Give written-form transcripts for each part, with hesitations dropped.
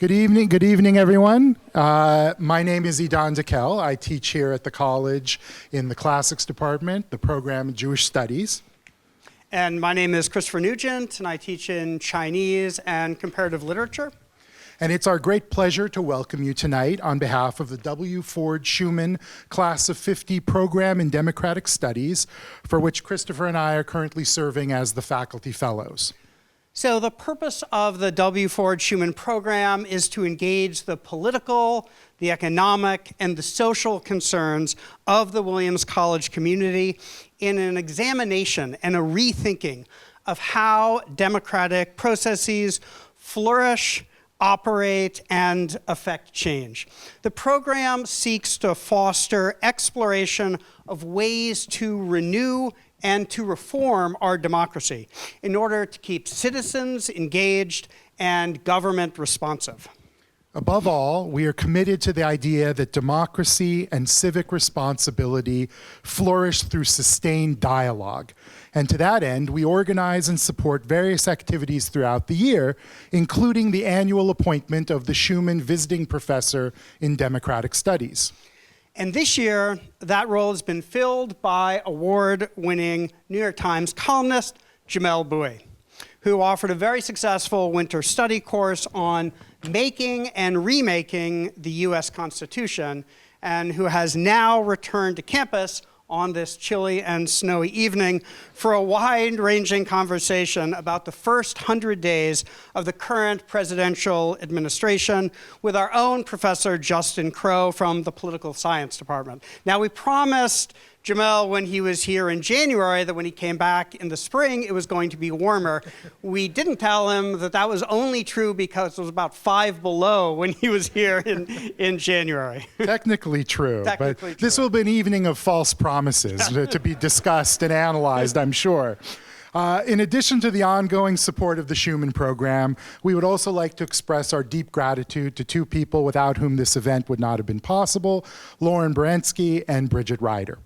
Good evening, everyone. My name is Idan Dekel. I teach here at the college in the Classics Department, the program in Jewish Studies. And my name is Christopher Nugent, and I teach in Chinese and comparative literature. And it's our great pleasure to welcome you tonight on behalf of the W. Ford Schumann Class of 50 program in Democratic Studies, for which Christopher and I are currently serving as the faculty fellows. So the purpose of the W. Ford Schumann program is to engage the political, the economic, and the social concerns of the Williams College community in an examination and a rethinking of how democratic processes flourish, operate, and affect change. The program seeks to foster exploration of ways to renew and to reform our democracy in order to keep citizens engaged and government responsive. Above all, we are committed to the idea that democracy and civic responsibility flourish through sustained dialogue. And to that end, we organize and support various activities throughout the year, including the annual appointment of the Schumann Visiting Professor in Democratic Studies. And this year, that role has been filled by award-winning New York Times columnist Jamelle Bouie, who offered a very successful winter study course on making and remaking the U.S. Constitution, and who has now returned to campus on this chilly and snowy evening for a wide-ranging conversation about the first 100 days of the current presidential administration with our own Professor Justin Crowe from the Political Science Department. Now, we promised Jamelle when he was here in January that when he came back in the spring, it was going to be warmer. We didn't tell him that that was only true because it was about 5 below when he was here in January. Technically true, but true. This will be an evening of false promises to be discussed and analyzed, I'm sure. In addition to the ongoing support of the Schumann program, we would also like to express our deep gratitude to two people without whom this event would not have been possible, Lauren Berensky and Bridget Ryder.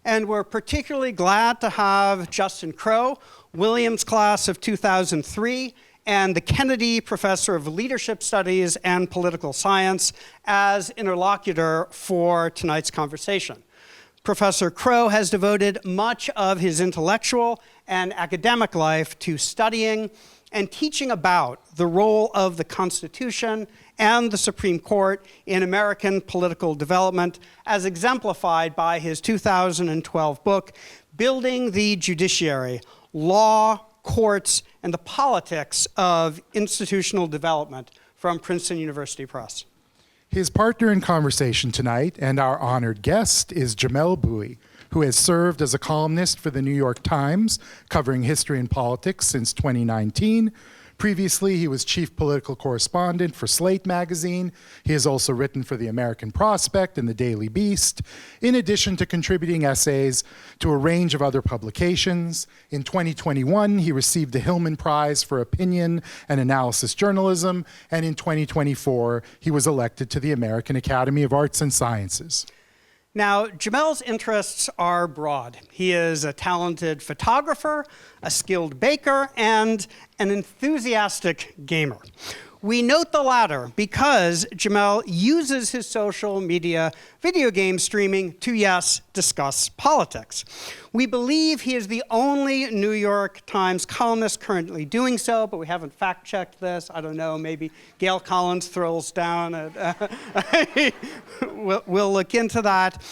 And we're particularly glad to have Justin Crowe, Williams class of 2003, and the Kennedy Professor of Leadership Studies and Political Science as interlocutor for tonight's conversation. Professor Crowe has devoted much of his intellectual and academic life to studying and teaching about the role of the Constitution and the Supreme Court in American political development, as exemplified by his 2012 book, Building the Judiciary: Law, Courts, and the Politics of Institutional Development, from Princeton University Press. His partner in conversation tonight and our honored guest is Jamelle Bouie, who has served as a columnist for the New York Times, covering history and politics since 2019. Previously, he was chief political correspondent for Slate Magazine. He has also written for the American Prospect and the Daily Beast, in addition to contributing essays to a range of other publications. In 2021, he received the Hillman Prize for Opinion and Analysis Journalism, and in 2024, he was elected to the American Academy of Arts and Sciences. Now, Jamelle's interests are broad. He is a talented photographer, a skilled baker, and an enthusiastic gamer. We note the latter because Jamelle uses his social media video game streaming to, yes, discuss politics. We believe he is the only New York Times columnist currently doing so, but we haven't fact-checked this. I don't know, maybe Gail Collins thrills down. We'll look into that.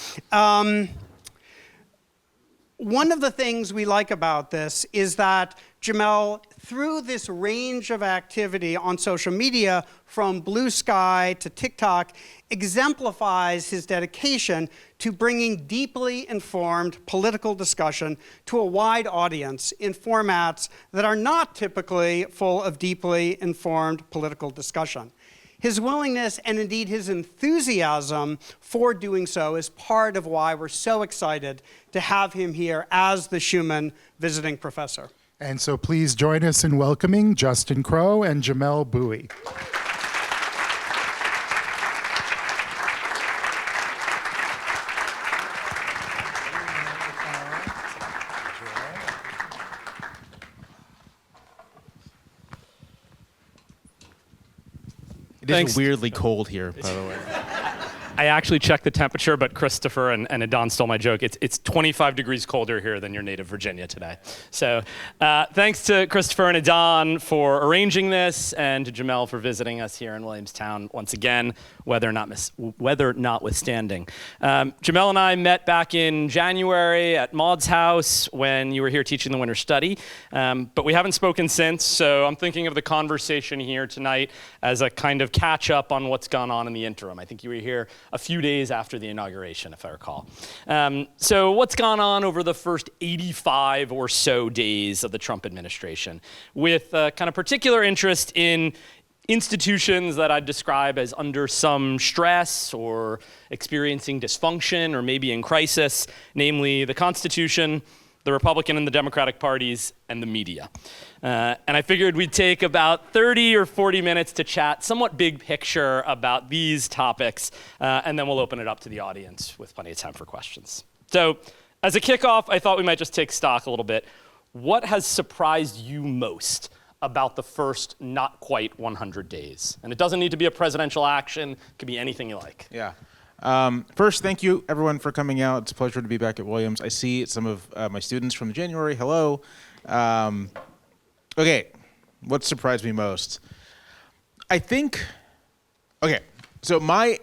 One of the things we like about this is that Jamelle, through this range of activity on social media, from Blue Sky to TikTok, exemplifies his dedication to bringing deeply informed political discussion to a wide audience in formats that are not typically full of deeply informed political discussion. His willingness and indeed his enthusiasm for doing so is part of why we're so excited to have him here as the Schumann Visiting Professor. And so please join us in welcoming Justin Crowe and Jamelle Bouie. It is weirdly cold here, by the way. I actually checked the temperature, but Christopher and Adon stole my joke. It's 25 degrees colder here than your native Virginia today. So thanks to Christopher and Adon for arranging this, and to Jamelle for visiting us here in Williamstown once again, weather notwithstanding. Jamelle and I met back in January at Maud's house when you were here teaching the winter study, but we haven't spoken since, so I'm thinking of the conversation here tonight as a kind of catch up on what's gone on in the interim. I think you were here a few days after the inauguration, if I recall. So what's gone on over the first 85 or so days of the Trump administration, with kind of particular interest in institutions that I'd describe as under some stress or experiencing dysfunction or maybe in crisis, namely the Constitution, the Republican and the Democratic parties, and the media. And I figured we'd take about 30 or 40 minutes to chat somewhat big picture about these topics, and then we'll open it up to the audience with plenty of time for questions. So as a kickoff, I thought we might just take stock a little bit. What has surprised you most about the first not quite 100 days? And it doesn't need to be a presidential action. It could be anything you like. Yeah. First, thank you, everyone, for coming out. It's a pleasure to be back at Williams. I see some of my students from January. Hello. Okay, what surprised me most? I think, okay, so my,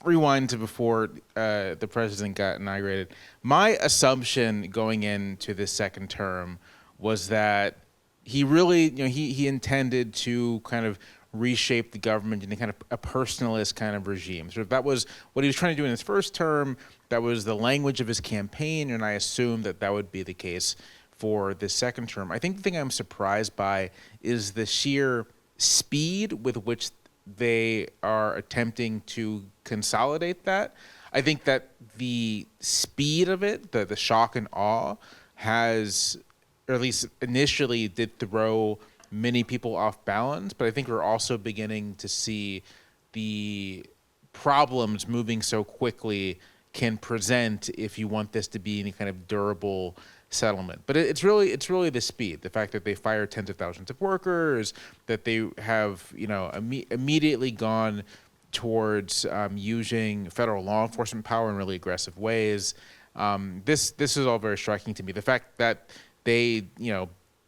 rewind to before the president got inaugurated. My assumption going into this second term was that he really, he intended to kind of reshape the government in a kind of a personalist kind of regime. So that was what he was trying to do in his first term. That was the language of his campaign, and I assumed that that would be the case for this second term. I think the thing I'm surprised by is the sheer speed with which they are attempting to consolidate that. I think that the speed of it, the shock and awe, has, or at least initially did throw many people off balance, but I think we're also beginning to see the problems moving so quickly can present if you want this to be any kind of durable settlement. But it's really the speed, the fact that they fire tens of thousands of workers, that they have immediately gone towards using federal law enforcement power in really aggressive ways. This is all very striking to me. The fact that they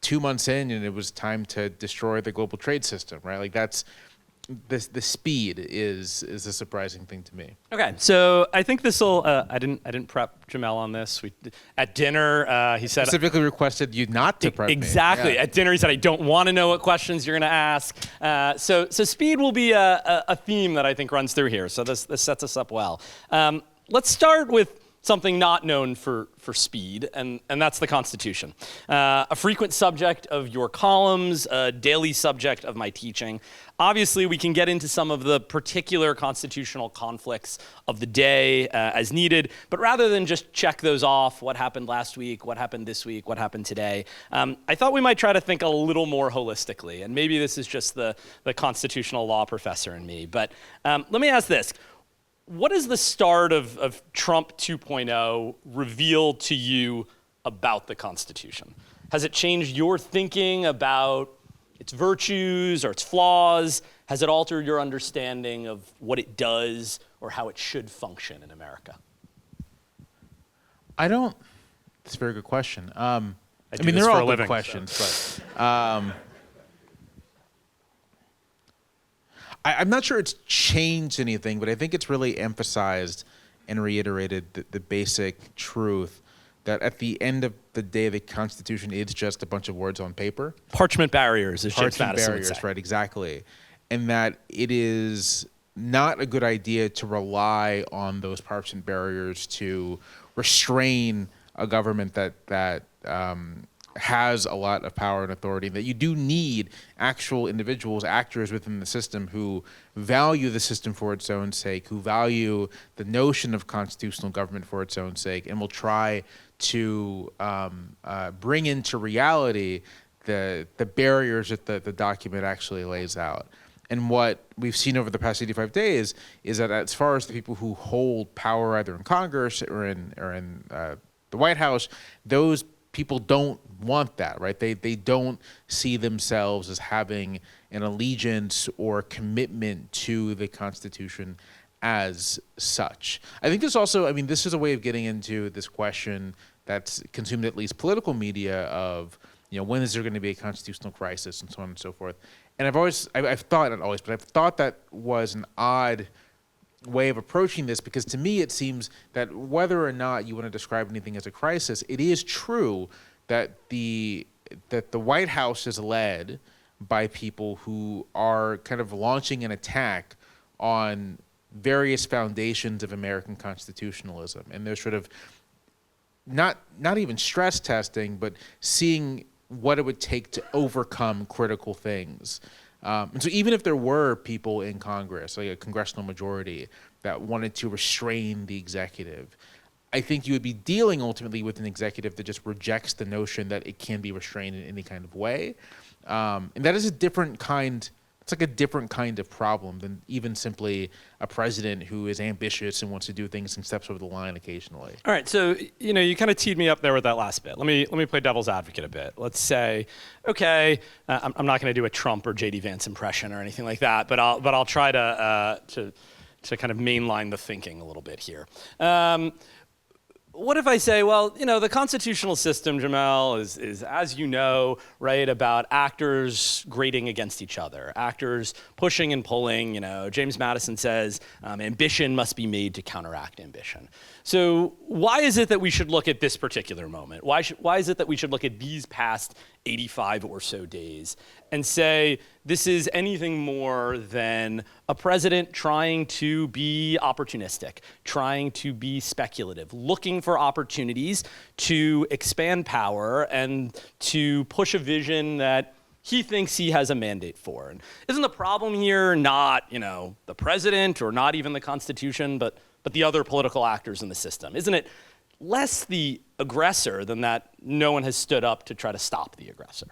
2 months in and it was time to destroy the global trade system, right? Like that's the speed is a surprising thing to me. Okay, so I think this will. I didn't prep Jamelle on this. At dinner, he said specifically requested you not to prep exactly. me. Yeah. At dinner, he said, "I don't want to know what questions you're going to ask." So speed will be a theme that I think runs through here. So this sets us up well. Let's start with something not known for speed, and that's the Constitution. A frequent subject of your columns, a daily subject of my teaching. Obviously, we can get into some of the particular constitutional conflicts of the day as needed, but rather than just check those off, what happened last week, what happened this week, what happened today, I thought we might try to think a little more holistically, and maybe this is just the constitutional law professor in me, but let me ask this. What does the start of Trump 2.0 reveal to you about the Constitution? Has it changed your thinking about its virtues or its flaws? Has it altered your understanding of what it does or how it should function in America? That's a very good question. I mean, this they're for all a good living, questions, so. but I'm not sure it's changed anything, but I think it's really emphasized and reiterated the basic truth that at the end of the day, the Constitution is just a bunch of words on paper. Parchment barriers, as James Parchment Madison would barriers, say. right, exactly. And that it is not a good idea to rely on those parchment barriers to restrain a government that has a lot of power and authority, that you do need actual individuals, actors within the system who value the system for its own sake, who value the notion of constitutional government for its own sake, and will try to bring into reality the barriers that the document actually lays out. And what we've seen over the past 85 days is that as far as the people who hold power either in Congress or in the White House, those people don't want that, right? They don't see themselves as having an allegiance or commitment to the Constitution as such. I think this also, this is a way of getting into this question that's consumed at least political media of, when is there going to be a constitutional crisis and so on and so forth. And I've thought, not always, but I've thought that was an odd way of approaching this, because to me it seems that whether or not you want to describe anything as a crisis, it is true that the White House is led by people who are kind of launching an attack on various foundations of American constitutionalism, and they're sort of not even stress testing, but seeing what it would take to overcome critical things. And so even if there were people in Congress, like a congressional majority, that wanted to restrain the executive, I think you would be dealing ultimately with an executive that just rejects the notion that it can be restrained in any kind of way. And that is a different kind of problem than even simply a president who is ambitious and wants to do things and steps over the line occasionally. All right, so you kind of teed me up there with that last bit. Let me play devil's advocate a bit. Let's say, okay, I'm not going to do a Trump or J.D. Vance impression or anything like that, but I'll try to kind of mainline the thinking a little bit here. What if I say, well, the constitutional system, Jamelle, is, as you know, right, about actors grating against each other, actors pushing and pulling. James Madison says ambition must be made to counteract ambition. So why is it that we should look at this particular moment? Why is it that we should look at these past 85 or so days and say this is anything more than a president trying to be opportunistic, trying to be speculative, looking for opportunities to expand power and to push a vision that he thinks he has a mandate for? And isn't the problem here not, the president or not even the Constitution, but the other political actors in the system? Isn't it less the aggressor than that no one has stood up to try to stop the aggressor?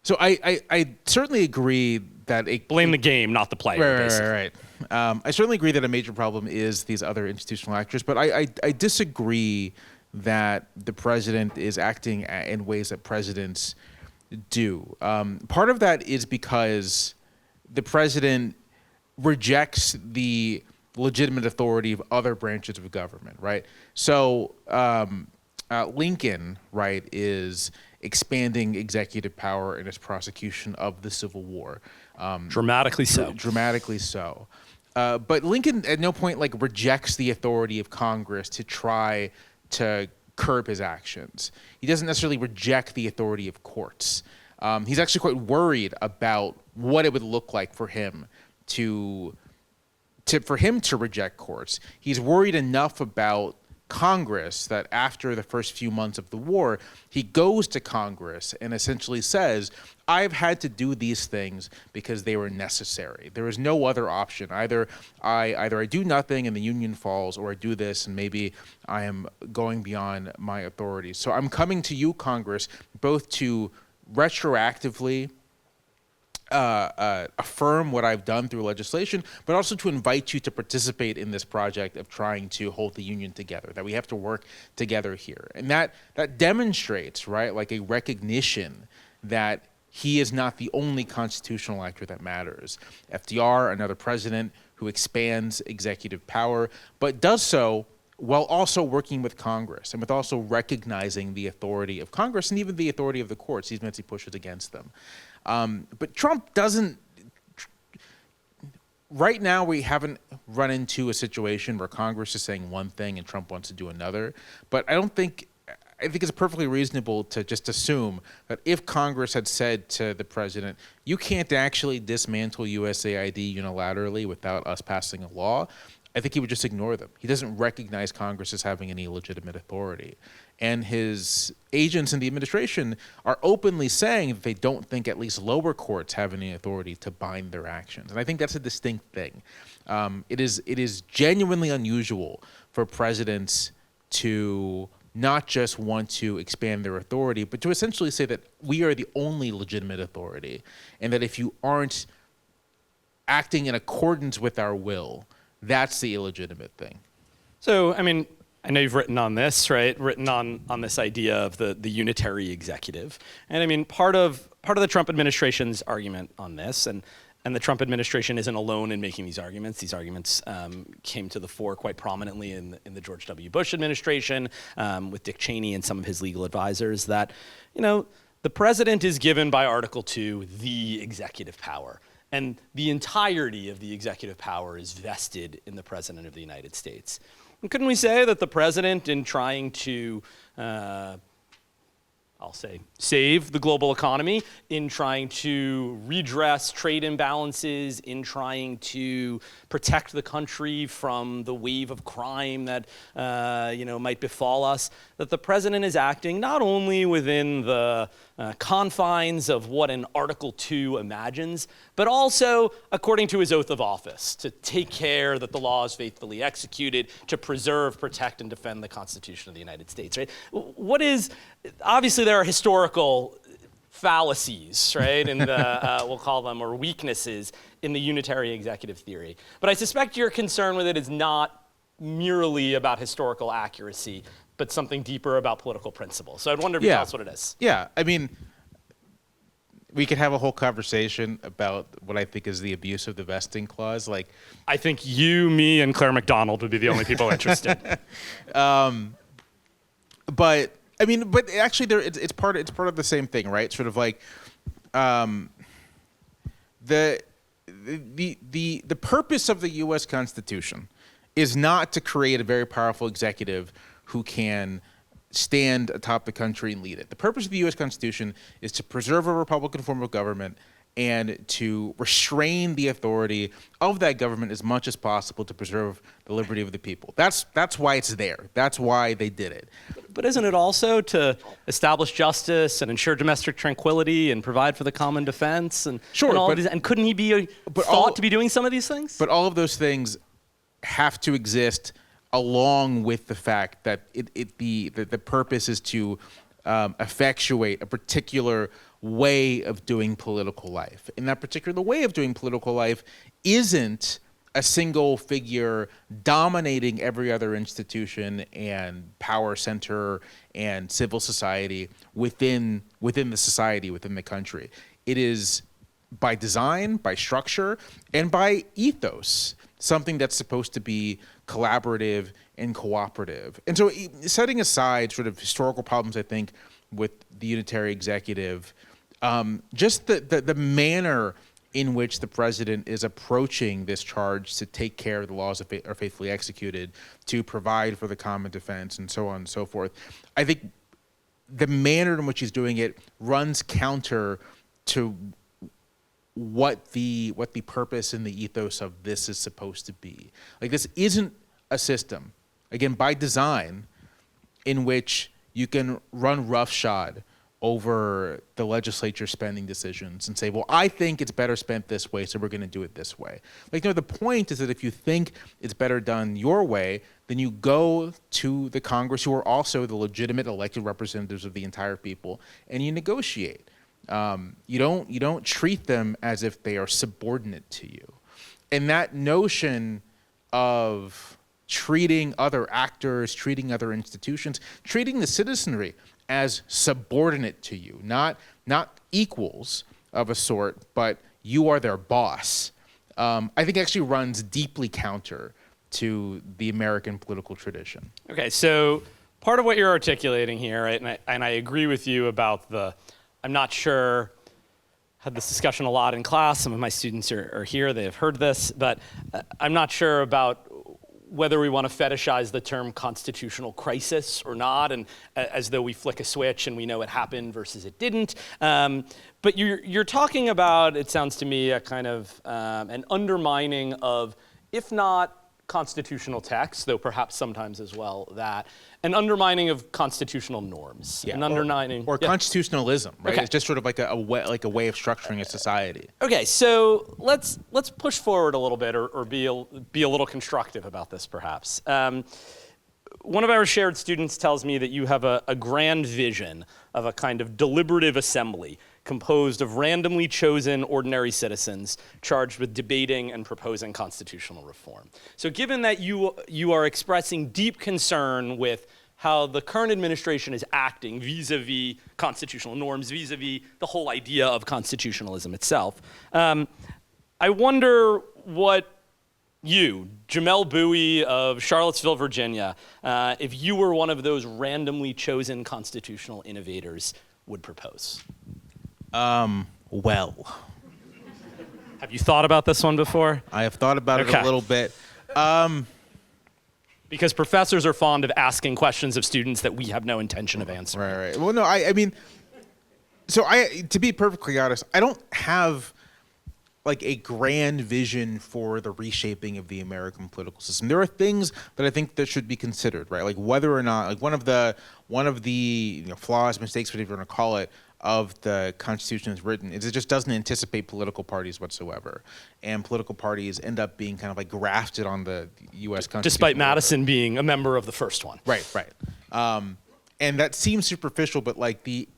So I certainly agree that blame the game, not the player. Right. I certainly agree that a major problem is these other institutional actors, but I disagree that the president is acting in ways that presidents do. Part of that is because the president rejects the legitimate authority of other branches of government, right? So Lincoln, right, is expanding executive power in his prosecution of the Civil War. Dramatically so. Dramatically so. But Lincoln at no point rejects the authority of Congress to try to curb his actions. He doesn't necessarily reject the authority of courts. He's actually quite worried about what it would look like for him to reject courts. He's worried enough about Congress that after the first few months of the war, he goes to Congress and essentially says, I've had to do these things because they were necessary. There is no other option. Either I do nothing and the Union falls, or I do this and maybe I am going beyond my authority. So I'm coming to you, Congress, both to retroactively affirm what I've done through legislation, but also to invite you to participate in this project of trying to hold the Union together, that we have to work together here. And that demonstrates, right, a recognition that he is not the only constitutional actor that matters. FDR, another president who expands executive power, but does so while also working with Congress and with also recognizing the authority of Congress and even the authority of the courts, even as he pushes against them. But Trump doesn't. Right now, we haven't run into a situation where Congress is saying one thing and Trump wants to do another. But I think it's perfectly reasonable to just assume that if Congress had said to the president, you can't actually dismantle USAID unilaterally without us passing a law, I think he would just ignore them. He doesn't recognize Congress as having any legitimate authority. And his agents in the administration are openly saying that they don't think at least lower courts have any authority to bind their actions. And I think that's a distinct thing. It is genuinely unusual for presidents to not just want to expand their authority, but to essentially say that we are the only legitimate authority, and that if you aren't acting in accordance with our will, that's the illegitimate thing. So, I know you've written on this, right? Written on this idea of the unitary executive. And I mean, part of the Trump administration's argument on this, and the Trump administration isn't alone in making these arguments. These arguments came to the fore quite prominently in the George W. Bush administration with Dick Cheney and some of his legal advisors, that, the president is given by Article 2 the executive power. And the entirety of the executive power is vested in the President of the United States. And couldn't we say that the president, in trying to, I'll say, save the global economy, in trying to redress trade imbalances, in trying to protect the country from the wave of crime that might befall us, that the president is acting not only within the confines of what an Article 2 imagines, but also according to his oath of office, to take care that the law is faithfully executed, to preserve, protect, and defend the Constitution of the United States, right? Obviously there are historical fallacies, right, in the, we'll call them, or weaknesses in the unitary executive theory. But I suspect your concern with it is not merely about historical accuracy, but something deeper about political principle. So I'd wonder if you tell us what it is. Yeah, I mean, we could have a whole conversation about what I think is the abuse of the vesting clause. Like, I think you, me, and Claire McDonald would be the only people interested. But I mean, but actually, it's part of the same thing, right? Sort of like the purpose of the U.S. Constitution is not to create a very powerful executive who can stand atop the country and lead it. The purpose of the U.S. Constitution is to preserve a Republican form of government and to restrain the authority of that government as much as possible to preserve the liberty of the people. That's why it's there. That's why they did it. But isn't it also to establish justice and ensure domestic tranquility and provide for the common defense and, sure, and all of these? And couldn't he be thought to be doing some of these things? But all of those things have to exist along with the fact that the purpose is to effectuate a particular way of doing political life. And that particular way of doing political life isn't a single figure dominating every other institution and power center and civil society within the society, within the country. It is by design, by structure, and by ethos, something that's supposed to be collaborative and cooperative. And so setting aside sort of historical problems, I think, with the unitary executive, just the manner in which the president is approaching this charge to take care of the laws are faithfully executed, to provide for the common defense, and so on and so forth. I think the manner in which he's doing it runs counter to what the purpose and the ethos of this is supposed to be. Like, this isn't a system, again, by design, in which you can run roughshod over the legislature spending decisions and say, well, I think it's better spent this way, so we're going to do it this way. Like, no, the point is that if you think it's better done your way, then you go to the Congress, who are also the legitimate elected representatives of the entire people, and you negotiate. You don't treat them as if they are subordinate to you. And that notion of treating other actors, treating other institutions, treating the citizenry as subordinate to you, not equals of a sort, but you are their boss, I think actually runs deeply counter to the American political tradition. Okay, so part of what you're articulating here, right, and I agree with you about I'm not sure, had this discussion a lot in class, some of my students are here, they have heard this, but I'm not sure about whether we want to fetishize the term constitutional crisis or not, and as though we flick a switch and we know it happened versus it didn't. But you're talking about, it sounds to me, a kind of an undermining of, if not constitutional text, though perhaps sometimes as well, that an undermining of constitutional norms, an undermining or constitutionalism, right? Okay. It's just sort of like a way of structuring a society. Okay, so let's push forward a little bit, or be a little constructive about this, perhaps. One of our shared students tells me that you have a grand vision of a kind of deliberative assembly composed of randomly chosen ordinary citizens charged with debating and proposing constitutional reform. So given that you are expressing deep concern with how the current administration is acting vis-a-vis constitutional norms, vis-a-vis the whole idea of constitutionalism itself, I wonder what you, Jamelle Bouie of Charlottesville, Virginia, if you were one of those randomly chosen constitutional innovators, would propose. Well, Have you thought about this one before? I have thought about it Okay. a little bit. Because professors are fond of asking questions of students that we have no intention of answering. Right. Well, no, I mean, so to be perfectly honest, I don't have like a grand vision for the reshaping of the American political system. There are things that I think that should be considered, right? Like whether or not, like one of the flaws, mistakes, whatever you want to call it, of the Constitution as written is it just doesn't anticipate political parties whatsoever, and political parties end up being kind of like grafted on the U.S. Constitution. Despite Madison being a member of the first one. Right. And that seems superficial, but like the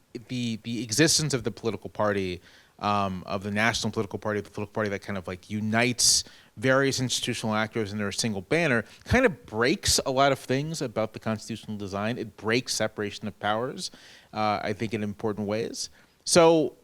existence of the political party, of the national political party, the political party that kind of like unites various institutional actors under a single banner, kind of breaks a lot of things about the constitutional design. It breaks separation of powers, I think, in important ways. So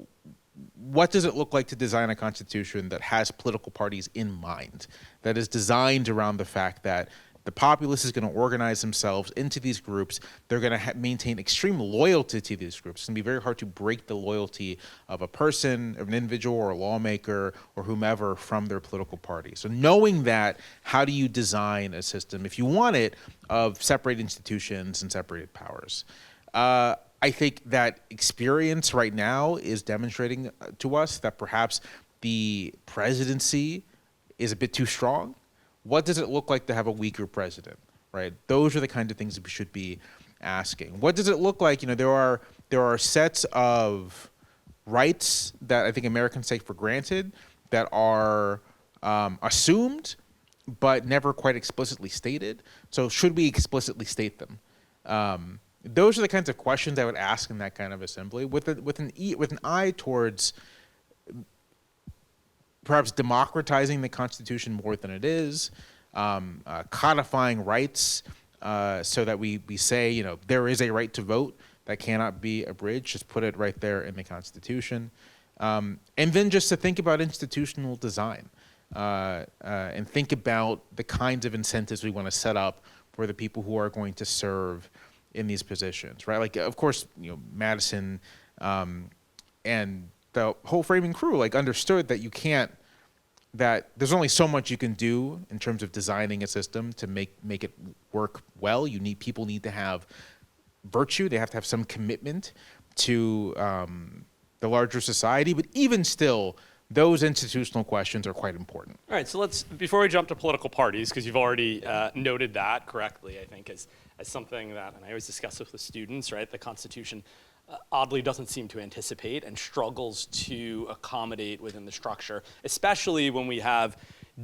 what does it look like to design a constitution that has political parties in mind, that is designed around the fact that the populace is going to organize themselves into these groups. They're going to maintain extreme loyalty to these groups. It's going to be very hard to break the loyalty of a person, of an individual, or a lawmaker, or whomever from their political party. So knowing that, how do you design a system, if you want it, of separated institutions and separated powers? I think that experience right now is demonstrating to us that perhaps the presidency is a bit too strong. What does it look like to have a weaker president, right? Those are the kind of things that we should be asking. What does it look like? You know, there are sets of rights that I think Americans take for granted that are assumed but never quite explicitly stated. So should we explicitly state them? Those are the kinds of questions I would ask in that kind of assembly, with an eye towards perhaps democratizing the Constitution more than it is, codifying rights so that we say, you know, there is a right to vote that cannot be abridged. Just put it right there in the Constitution. And then just to think about institutional design and think about the kinds of incentives we want to set up for the people who are going to serve in these positions, right? Like, of course, you know, Madison and the whole framing crew like understood that that there's only so much you can do in terms of designing a system to make it work well. People need to have virtue. They have to have some commitment to the larger society. But even still, those institutional questions are quite important. All right, so before we jump to political parties, because you've already noted that correctly, I think, as something that, and I always discuss this with students, right, the Constitution oddly doesn't seem to anticipate and struggles to accommodate within the structure, especially when we have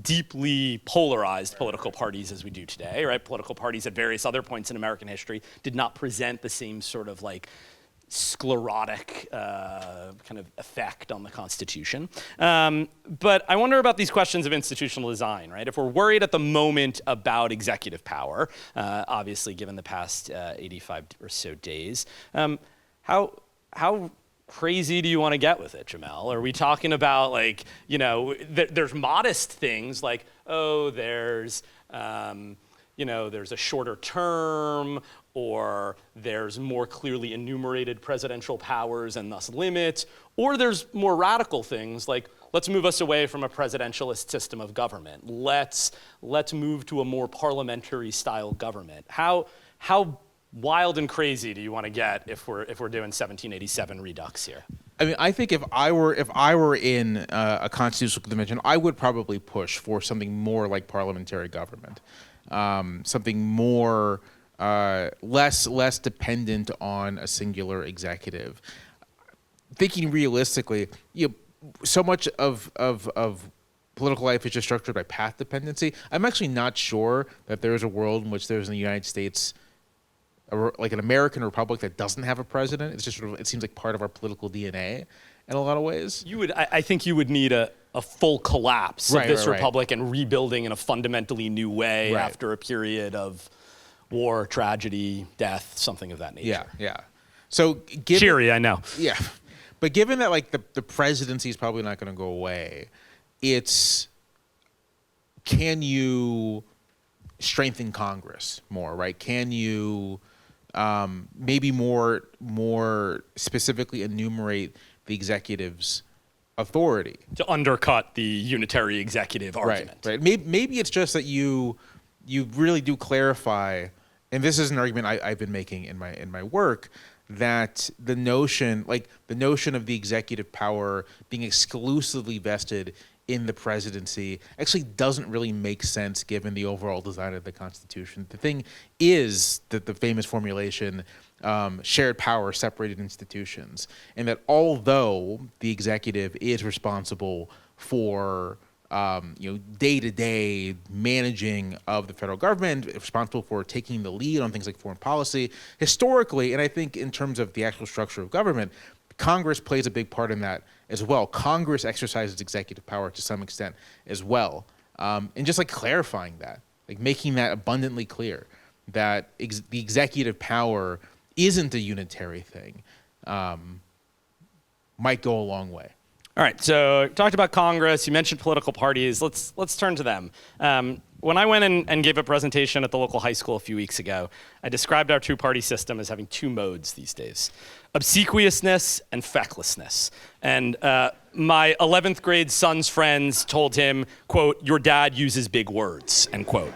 deeply polarized political parties as we do today, right? Political parties at various other points in American history did not present the same sort of like sclerotic kind of effect on the Constitution. But I wonder about these questions of institutional design, right? If we're worried at the moment about executive power, obviously given the past 85 or so days, how crazy do you want to get with it, Jamelle? Are we talking about like, you know, there's modest things like, oh, there's a shorter term, or there's more clearly enumerated presidential powers and thus limits, or there's more radical things like, let's move us away from a presidentialist system of government. Let's move to a more parliamentary style government. How wild and crazy do you want to get if we're doing 1787 redux here? I mean, I think if I were in a constitutional convention, I would probably push for something more like parliamentary government, something more less dependent on a singular executive. Thinking realistically, you know, so much of political life is just structured by path dependency. I'm actually not sure that there is a world in which there's in the United States like an American republic that doesn't have a president. It's just sort of, it seems like part of our political DNA. in a lot of ways. I think you would need a full collapse of this right. republic and rebuilding in a fundamentally new way Right. after a period of war, tragedy, death, something of that nature. Yeah. So Cheery, I know. Yeah, but given that like the presidency is probably not going to go away, it's can you strengthen Congress more, right? Can you maybe more specifically enumerate the executive's authority To undercut the unitary executive argument. Right. Maybe it's just that you really do clarify, and this is an argument I've been making in my work, that the notion of the executive power being exclusively vested in the presidency actually doesn't really make sense given the overall design of the Constitution. The thing is that the famous formulation, shared power, separated institutions, and that although the executive is responsible for day-to-day managing of the federal government, responsible for taking the lead on things like foreign policy, historically, and I think in terms of the actual structure of government, Congress plays a big part in that as well. Congress exercises executive power to some extent as well. And just like clarifying that, like making that abundantly clear that the executive power isn't a unitary thing, might go a long way. All right, so talked about Congress, you mentioned political parties. Let's turn to them. When I went and gave a presentation at the local high school a few weeks ago, I described our two-party system as having two modes these days: obsequiousness and fecklessness. And my 11th grade son's friends told him, quote, "Your dad uses big words," end quote.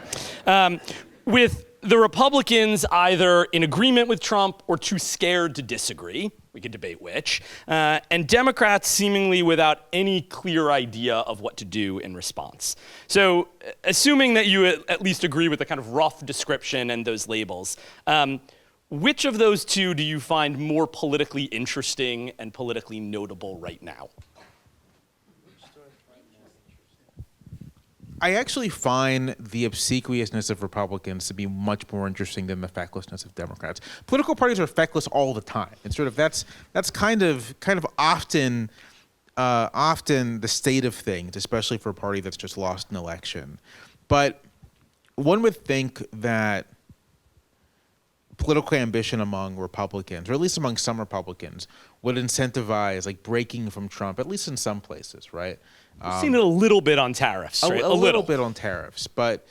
With the Republicans either in agreement with Trump or too scared to disagree, we could debate which, and Democrats seemingly without any clear idea of what to do in response. So assuming that you at least agree with the kind of rough description and those labels, which of those two do you find more politically interesting and politically notable right now? I actually find the obsequiousness of Republicans to be much more interesting than the fecklessness of Democrats. Political parties are feckless all the time, and sort of that's kind of often the state of things, especially for a party that's just lost an election. But one would think that political ambition among Republicans, or at least among some Republicans, would incentivize like breaking from Trump, at least in some places, right? We've seen it a little bit on tariffs, right? A little bit on tariffs, but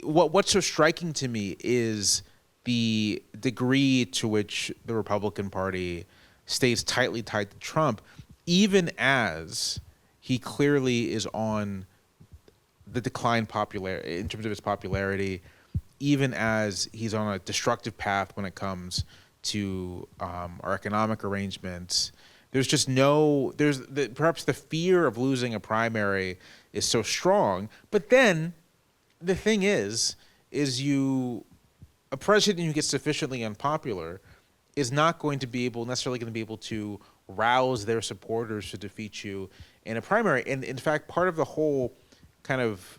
what's so striking to me is the degree to which the Republican Party stays tightly tied to Trump, even as he clearly is on the decline in terms of his popularity, even as he's on a destructive path when it comes to our economic arrangements. There's just perhaps the fear of losing a primary is so strong. But then the thing is a president who gets sufficiently unpopular is not going to be necessarily going to be able to rouse their supporters to defeat you in a primary. And in fact, part of the whole kind of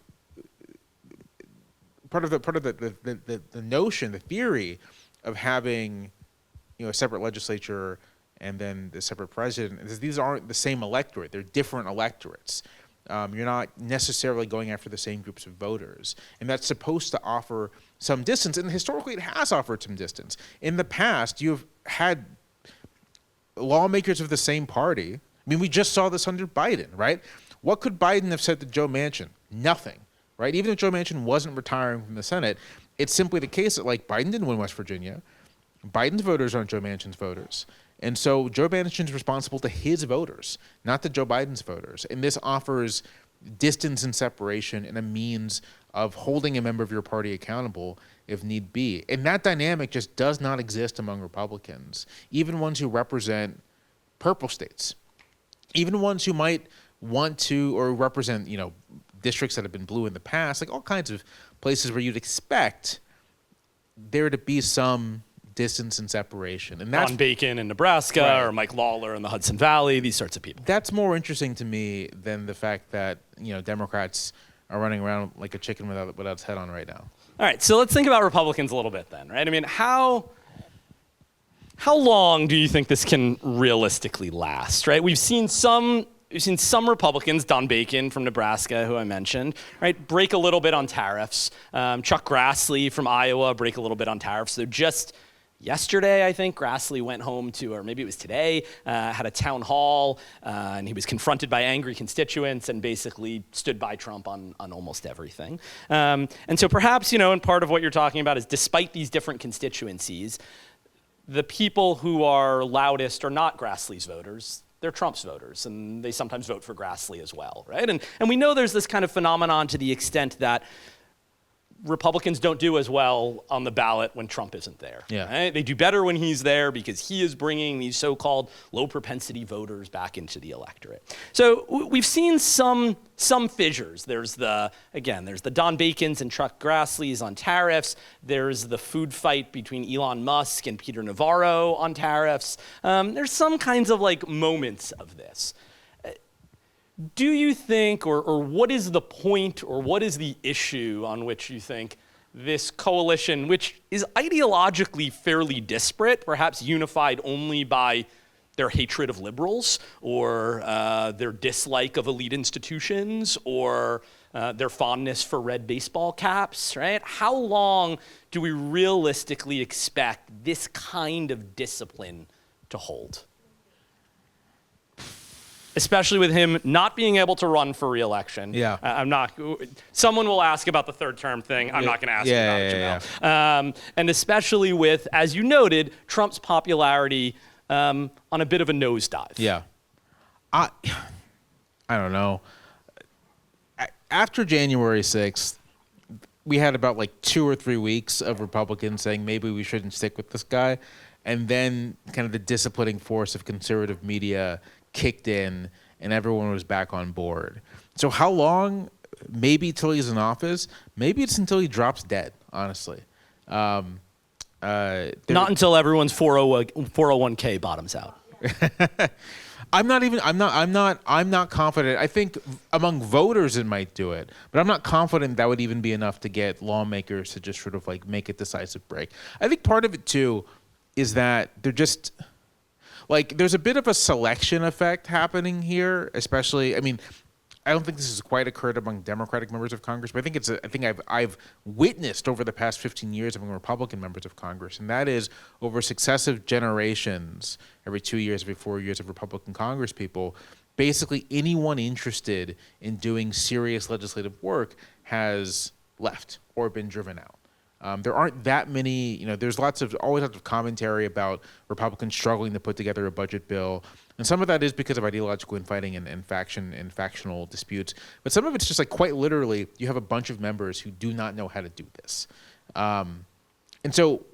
the notion, the theory of having a separate legislature and then the separate president, these aren't the same electorate. They're different electorates. You're not necessarily going after the same groups of voters. And that's supposed to offer some distance. And historically, it has offered some distance. In the past, you've had lawmakers of the same party. I mean, we just saw this under Biden, right? What could Biden have said to Joe Manchin? Nothing, right? Even if Joe Manchin wasn't retiring from the Senate, it's simply the case that, like, Biden didn't win West Virginia. Biden's voters aren't Joe Manchin's voters. And so Joe Manchin's responsible to his voters, not to Joe Biden's voters. And this offers distance and separation and a means of holding a member of your party accountable if need be. And that dynamic just does not exist among Republicans, even ones who represent purple states, even ones who might want to or represent, districts that have been blue in the past, like all kinds of places where you'd expect there to be some distance and separation. And that's Ron Bacon in Nebraska, right, or Mike Lawler in the Hudson Valley, these sorts of people. That's more interesting to me than the fact that, Democrats are running around like a chicken without its head on right now. All right, so let's think about Republicans a little bit then, right? I mean, how how long do you think this can realistically last, right? We've seen some Republicans, Don Bacon from Nebraska, who I mentioned, right, break a little bit on tariffs. Chuck Grassley from Iowa break a little bit on tariffs. So just yesterday, I think, Grassley went home to, or maybe it was today, had a town hall, and he was confronted by angry constituents and basically stood by Trump on almost everything. And so perhaps, and part of what you're talking about is despite these different constituencies, the people who are loudest are not Grassley's voters. They're Trump's voters, and they sometimes vote for Grassley as well, right? And we know there's this kind of phenomenon to the extent that Republicans don't do as well on the ballot when Trump isn't there. Yeah. Right? They do better when he's there because he is bringing these so-called low-propensity voters back into the electorate. So we've seen some fissures. There's the Don Bacons and Chuck Grassleys on tariffs. There's the food fight between Elon Musk and Peter Navarro on tariffs. There's some kinds of moments of this. Do you think, or what is the point, or what is the issue on which you think this coalition, which is ideologically fairly disparate, perhaps unified only by their hatred of liberals, or their dislike of elite institutions, or their fondness for red baseball caps, right? How long do we realistically expect this kind of discipline to hold? Especially with him not being able to run for re-election. Yeah. Someone will ask about the third term thing. I'm not going to ask about it, Jamelle. And especially with, as you noted, Trump's popularity on a bit of a nosedive. Yeah. I don't know. After January 6th, we had about 2 or 3 weeks of Republicans saying maybe we shouldn't stick with this guy. And then kind of the disciplining force of conservative media kicked in and everyone was back on board. So how long? Maybe till he's in office. Maybe it's until he drops dead, honestly. Not until everyone's 401k bottoms out. I'm not confident. I think among voters it might do it, but I'm not confident that would even be enough to get lawmakers to just sort of make a decisive break. I think part of it too is that they're just there's a bit of a selection effect happening here, especially, I don't think this has quite occurred among Democratic members of Congress, but I think I've witnessed over the past 15 years among Republican members of Congress, and that is over successive generations, every 2 years, every 4 years of Republican Congress people, basically anyone interested in doing serious legislative work has left or been driven out. There aren't that many, there's always lots of commentary about Republicans struggling to put together a budget bill. And some of that is because of ideological infighting and factional disputes. But some of it's just quite literally, you have a bunch of members who do not know how to do this. And so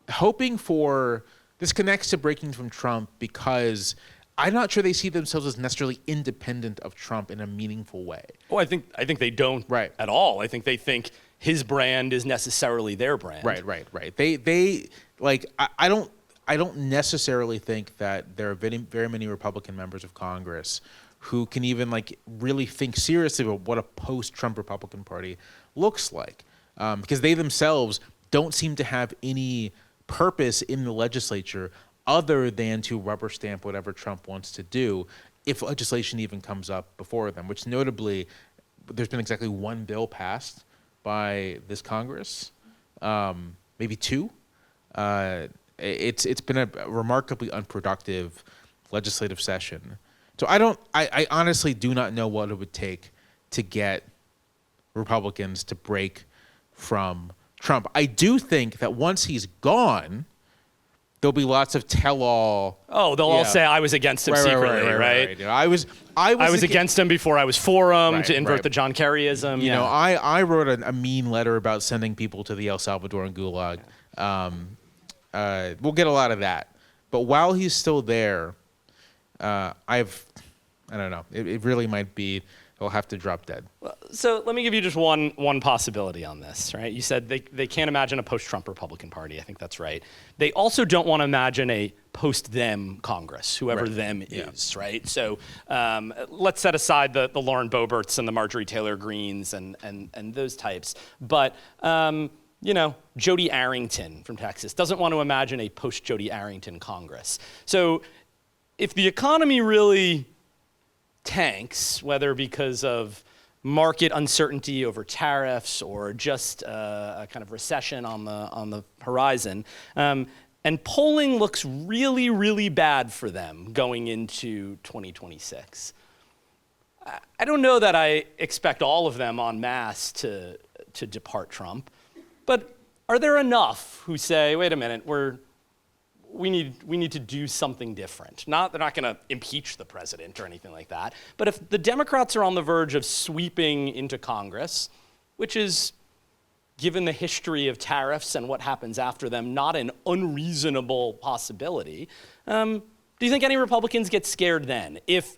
hoping for, this connects to breaking from Trump because I'm not sure they see themselves as necessarily independent of Trump in a meaningful way. Oh, I think they don't at all. I think they think his brand is necessarily their brand. Right. They I don't necessarily think that there are very many Republican members of Congress who can even really think seriously about what a post-Trump Republican Party looks like, because they themselves don't seem to have any purpose in the legislature other than to rubber stamp whatever Trump wants to do, if legislation even comes up before them. Which notably, there's been exactly one bill passed by this Congress, maybe two. It's been a remarkably unproductive legislative session. So I honestly do not know what it would take to get Republicans to break from Trump. I do think that once he's gone, there'll be lots of tell-all. Oh, they'll all say I was against him secretly, right? I was against him before I was for him, to invert the John Kerryism. I wrote a mean letter about sending people to the El Salvadoran gulag. We'll get a lot of that. But while he's still there, I don't know. It really might be he'll have to drop dead. So let me give you just one possibility on this, right? You said they can't imagine a post-Trump Republican Party. I think that's right. They also don't want to imagine a post-them Congress, whoever them is, right? So let's set aside the Lauren Boeberts and the Marjorie Taylor Greenes and those types. But Jody Arrington from Texas doesn't want to imagine a post-Jody Arrington Congress. So if the economy really tanks, whether because of market uncertainty over tariffs or just a kind of recession on the horizon, and polling looks really, really bad for them going into 2026. I don't know that I expect all of them en masse to depart Trump, but are there enough who say, wait a minute, we need to do something different? They're not going to impeach the president or anything like that, but if the Democrats are on the verge of sweeping into Congress, which is, given the history of tariffs and what happens after them, not an unreasonable possibility, do you think any Republicans get scared then? If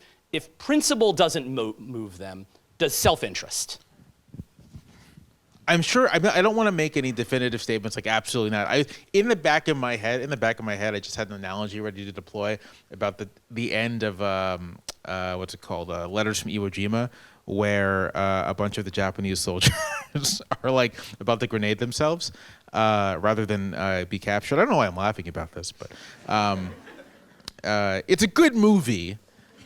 principle doesn't move them, does self-interest? I'm sure. I don't want to make any definitive statements. Like, absolutely not. In the back of my head, I just had an analogy ready to deploy about the end of what's it called? Letters from Iwo Jima, where a bunch of the Japanese soldiers are like about to grenade themselves rather than be captured. I don't know why I'm laughing about this, but it's a good movie,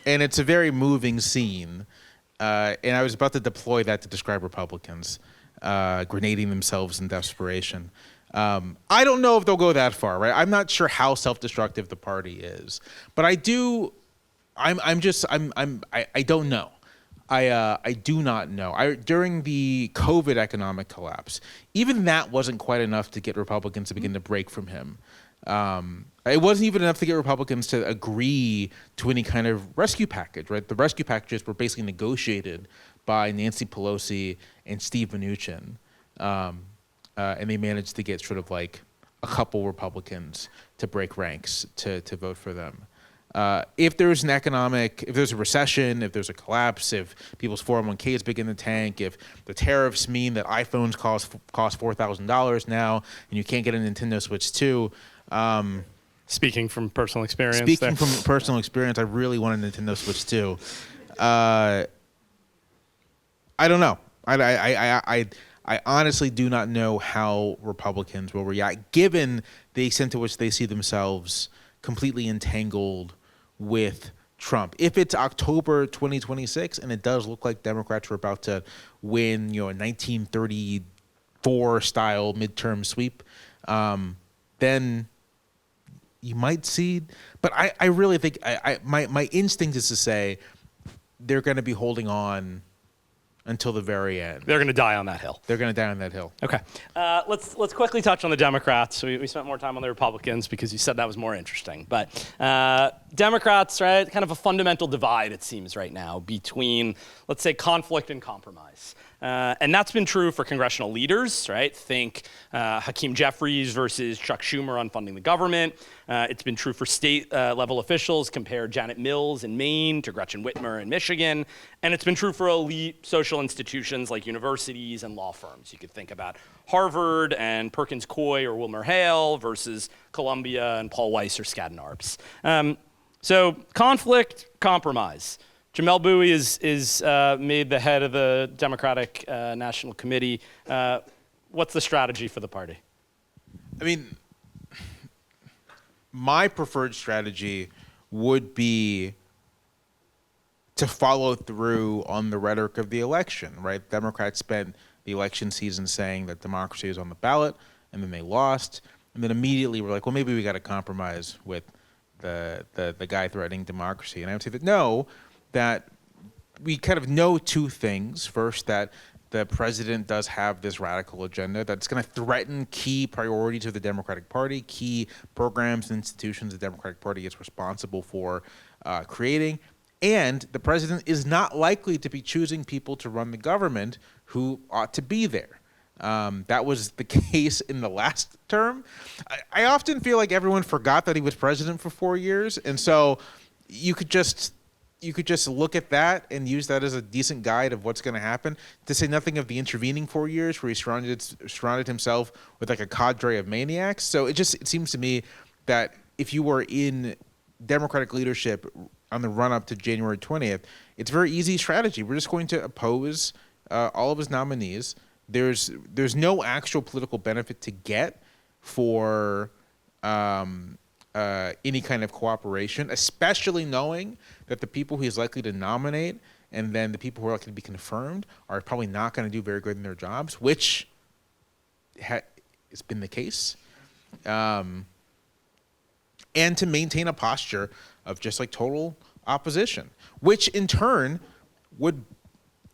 and it's a very moving scene. And I was about to deploy that to describe Republicans grenading themselves in desperation. I don't know if they'll go that far, right? I'm not sure how self-destructive the party is, but I do. I don't know. I do not know. During the COVID economic collapse, even that wasn't quite enough to get Republicans to begin to break from him. It wasn't even enough to get Republicans to agree to any kind of rescue package, right? The rescue packages were basically negotiated by Nancy Pelosi and Steve Mnuchin, and they managed to get sort of like a couple Republicans to break ranks to vote for them. If there's a recession, if there's a collapse, if people's 401ks begin to tank, if the tariffs mean that iPhones cost $4,000 now and you can't get a Nintendo Switch 2. Speaking from personal experience. I really want a Nintendo Switch 2. I don't know. I honestly do not know how Republicans will react, given the extent to which they see themselves completely entangled with Trump. If it's October 2026 and it does look like Democrats are about to win, a 1934 style midterm sweep, then you might see. But I really think my instinct is to say they're going to be holding on until the very end. They're going to die on that hill. Okay. Let's quickly touch on the Democrats. We spent more time on the Republicans because you said that was more interesting. But Democrats, right, kind of a fundamental divide, it seems, right now between, let's say, conflict and compromise. And that's been true for congressional leaders, right? Think Hakeem Jeffries versus Chuck Schumer on funding the government. It's been true for state-level officials. Compare Janet Mills in Maine to Gretchen Whitmer in Michigan. And it's been true for elite social institutions like universities and law firms. You could think about Harvard and Perkins Coie or Wilmer Hale versus Columbia and Paul Weiss or Skadden Arps. So conflict, compromise. Jamelle Bouie is made the head of the Democratic National Committee. What's the strategy for the party? I mean, my preferred strategy would be to follow through on the rhetoric of the election, right? Democrats spent the election season saying that democracy is on the ballot, and then they lost, and then immediately were like, well, maybe we got to compromise with the guy threatening democracy. And I would say that no, that we kind of know two things. First, that the president does have this radical agenda that's going to threaten key priorities of the Democratic Party, key programs and institutions the Democratic Party is responsible for creating. And the president is not likely to be choosing people to run the government who ought to be there. That was the case in the last term. I often feel like everyone forgot that he was president for 4 years. And so you could just look at that and use that as a decent guide of what's going to happen, to say nothing of the intervening 4 years where he surrounded himself with like a cadre of maniacs. So it seems to me that if you were in Democratic leadership on the run-up to January 20th, it's a very easy strategy. We're just going to oppose all of his nominees. there's no actual political benefit to get for any kind of cooperation, especially knowing that the people he's likely to nominate and then the people who are likely to be confirmed are probably not going to do very good in their jobs, which has been the case. And to maintain a posture of just like total opposition, which in turn would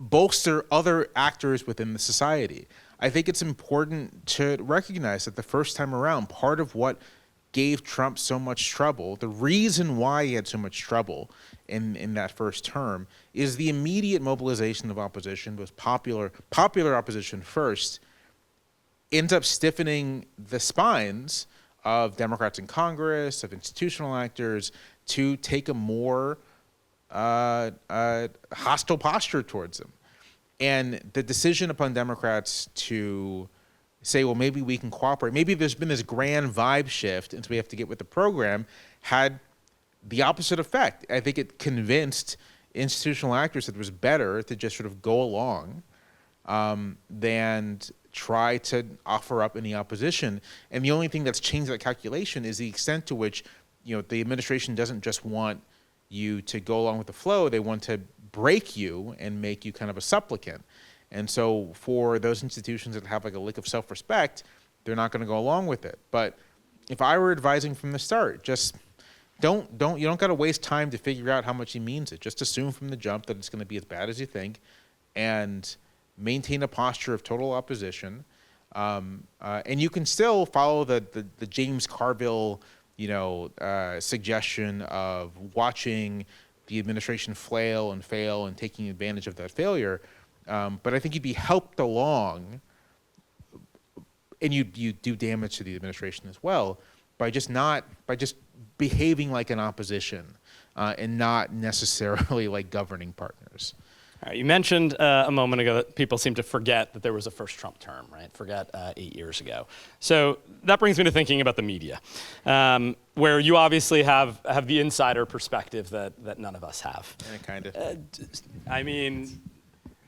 bolster other actors within the society. I think it's important to recognize that the first time around, part of what gave Trump so much trouble, the reason why he had so much trouble in that first term, is the immediate mobilization of opposition, was popular opposition first, ends up stiffening the spines of Democrats in Congress, of institutional actors, to take a more hostile posture towards them. And the decision upon Democrats to say, well, maybe we can cooperate, maybe there's been this grand vibe shift and so we have to get with the program, had the opposite effect. I think it convinced institutional actors that it was better to just sort of go along than try to offer up any opposition. And the only thing that's changed that calculation is the extent to which, the administration doesn't just want you to go along with the flow, they want to break you and make you kind of a supplicant. And so for those institutions that have like a lick of self-respect, they're not going to go along with it. But if I were advising from the start, just you don't got to waste time to figure out how much he means it. Just assume from the jump that it's going to be as bad as you think, and maintain a posture of total opposition. And you can still follow the James Carville, suggestion of watching the administration flail and fail and taking advantage of that failure. But I think you'd be helped along, and you do damage to the administration as well by just behaving like an opposition and not necessarily like governing partners. All right, you mentioned a moment ago that people seem to forget that there was a first Trump term, right? Forget 8 years ago. So that brings me to thinking about the media, where you obviously have the insider perspective that none of us have. Yeah, kind of.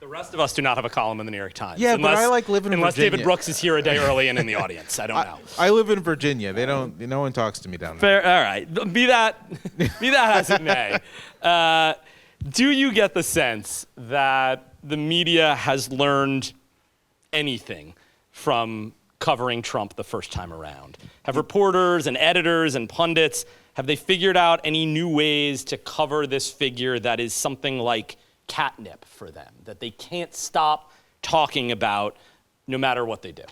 The rest of us do not have a column in the New York Times. Yeah, but I like living in unless Virginia. David Brooks is here a day early and in the audience. I don't know. I live in Virginia. No one talks to me down there. Fair. All right. Be that as it may. Do you get the sense that the media has learned anything from covering Trump the first time around? Have reporters and editors and pundits, have they figured out any new ways to cover this figure that is something like catnip for them, that they can't stop talking about no matter what they do?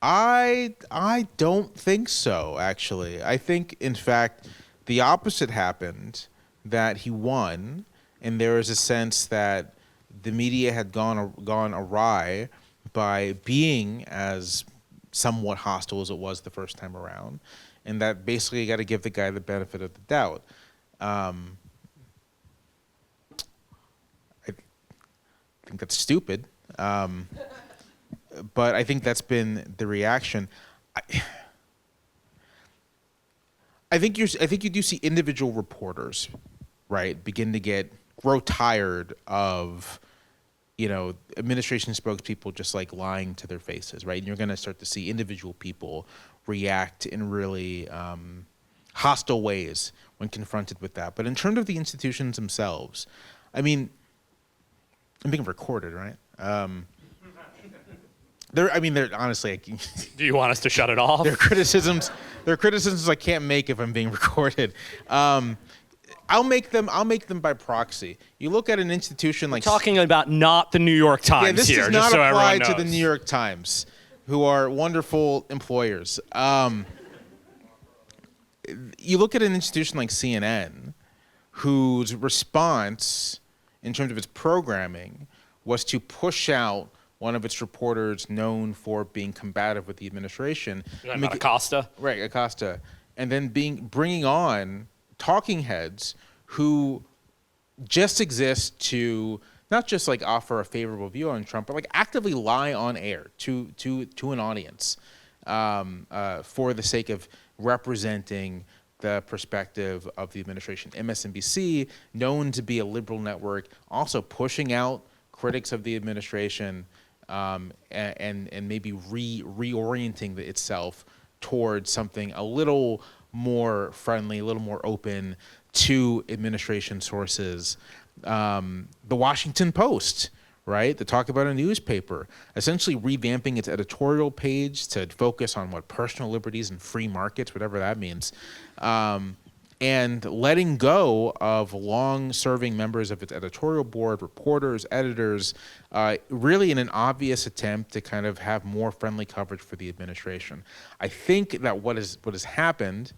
I don't think so, actually. I think, in fact, the opposite happened, that he won, and there was a sense that the media had gone awry by being as somewhat hostile as it was the first time around, and that basically you got to give the guy the benefit of the doubt. I think that's stupid, but I think that's been the reaction. I think you do see individual reporters, right, begin to grow tired of, administration spokespeople just like lying to their faces, right? And you're going to start to see individual people react in really hostile ways when confronted with that. But in terms of the institutions themselves, I'm being recorded, right? They're honestly. Do you want us to shut it off? They're criticisms I can't make if I'm being recorded. I'll make them by proxy. You look at an institution like talking about not the New York Times yeah, this here, does just not so apply everyone knows. to the New York Times, who are wonderful employers. You look at an institution like CNN, whose response in terms of its programming was to push out one of its reporters known for being combative with the administration. Acosta? Right, Acosta. And then bringing on talking heads who just exist to not just like offer a favorable view on Trump, but like actively lie on air to an audience for the sake of representing the perspective of the administration. MSNBC, known to be a liberal network, also pushing out critics of the administration. and maybe reorienting itself towards something a little more friendly, a little more open to administration sources. The Washington Post, right? The Talk About a Newspaper, essentially revamping its editorial page to focus on what personal liberties and free markets, whatever that means, and letting go of long-serving members of its editorial board, reporters, editors, really in an obvious attempt to kind of have more friendly coverage for the administration. I think that what has happened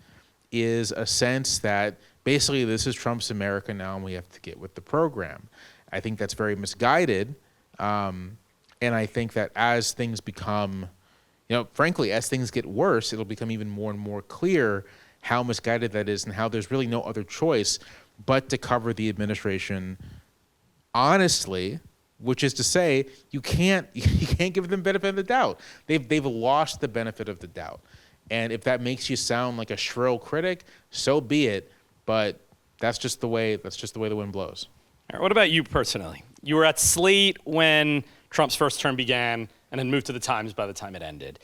is a sense that basically this is Trump's America now and we have to get with the program. I think that's very misguided, and I think that as things become, frankly, as things get worse, it'll become even more and more clear how misguided that is and how there's really no other choice but to cover the administration honestly, which is to say you can't give them benefit of the doubt. They've lost the benefit of the doubt. And if that makes you sound like a shrill critic, so be it, but that's just the way the wind blows. All right, what about you personally? You were at Slate when Trump's first term began and then moved to the Times by the time it ended.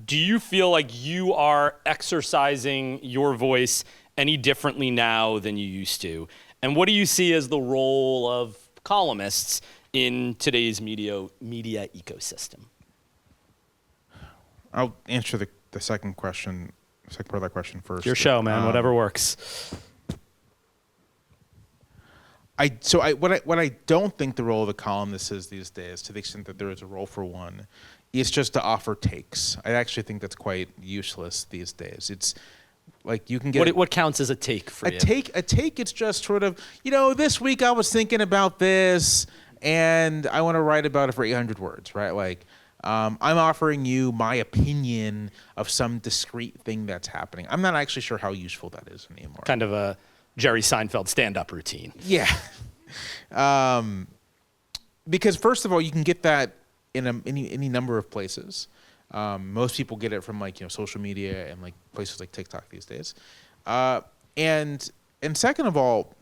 Do you feel like you are exercising your voice any differently now than you used to? And what do you see as the role of columnists in today's media ecosystem? I'll answer the second part of that question first. Your show, man. Whatever works. What I don't think the role of the columnist is these days, to the extent that there is a role for one, is just to offer takes. I actually think that's quite useless these days. It's like you can get what counts as a take for you? A take. It's just sort of, this week I was thinking about this, and I want to write about it for 800 words, right? Like, I'm offering you my opinion of some discrete thing that's happening. I'm not actually sure how useful that is anymore. Kind of a Jerry Seinfeld stand-up routine. Yeah. Because first of all, you can get that in any number of places. Most people get it from social media and places like TikTok these days. And second of all,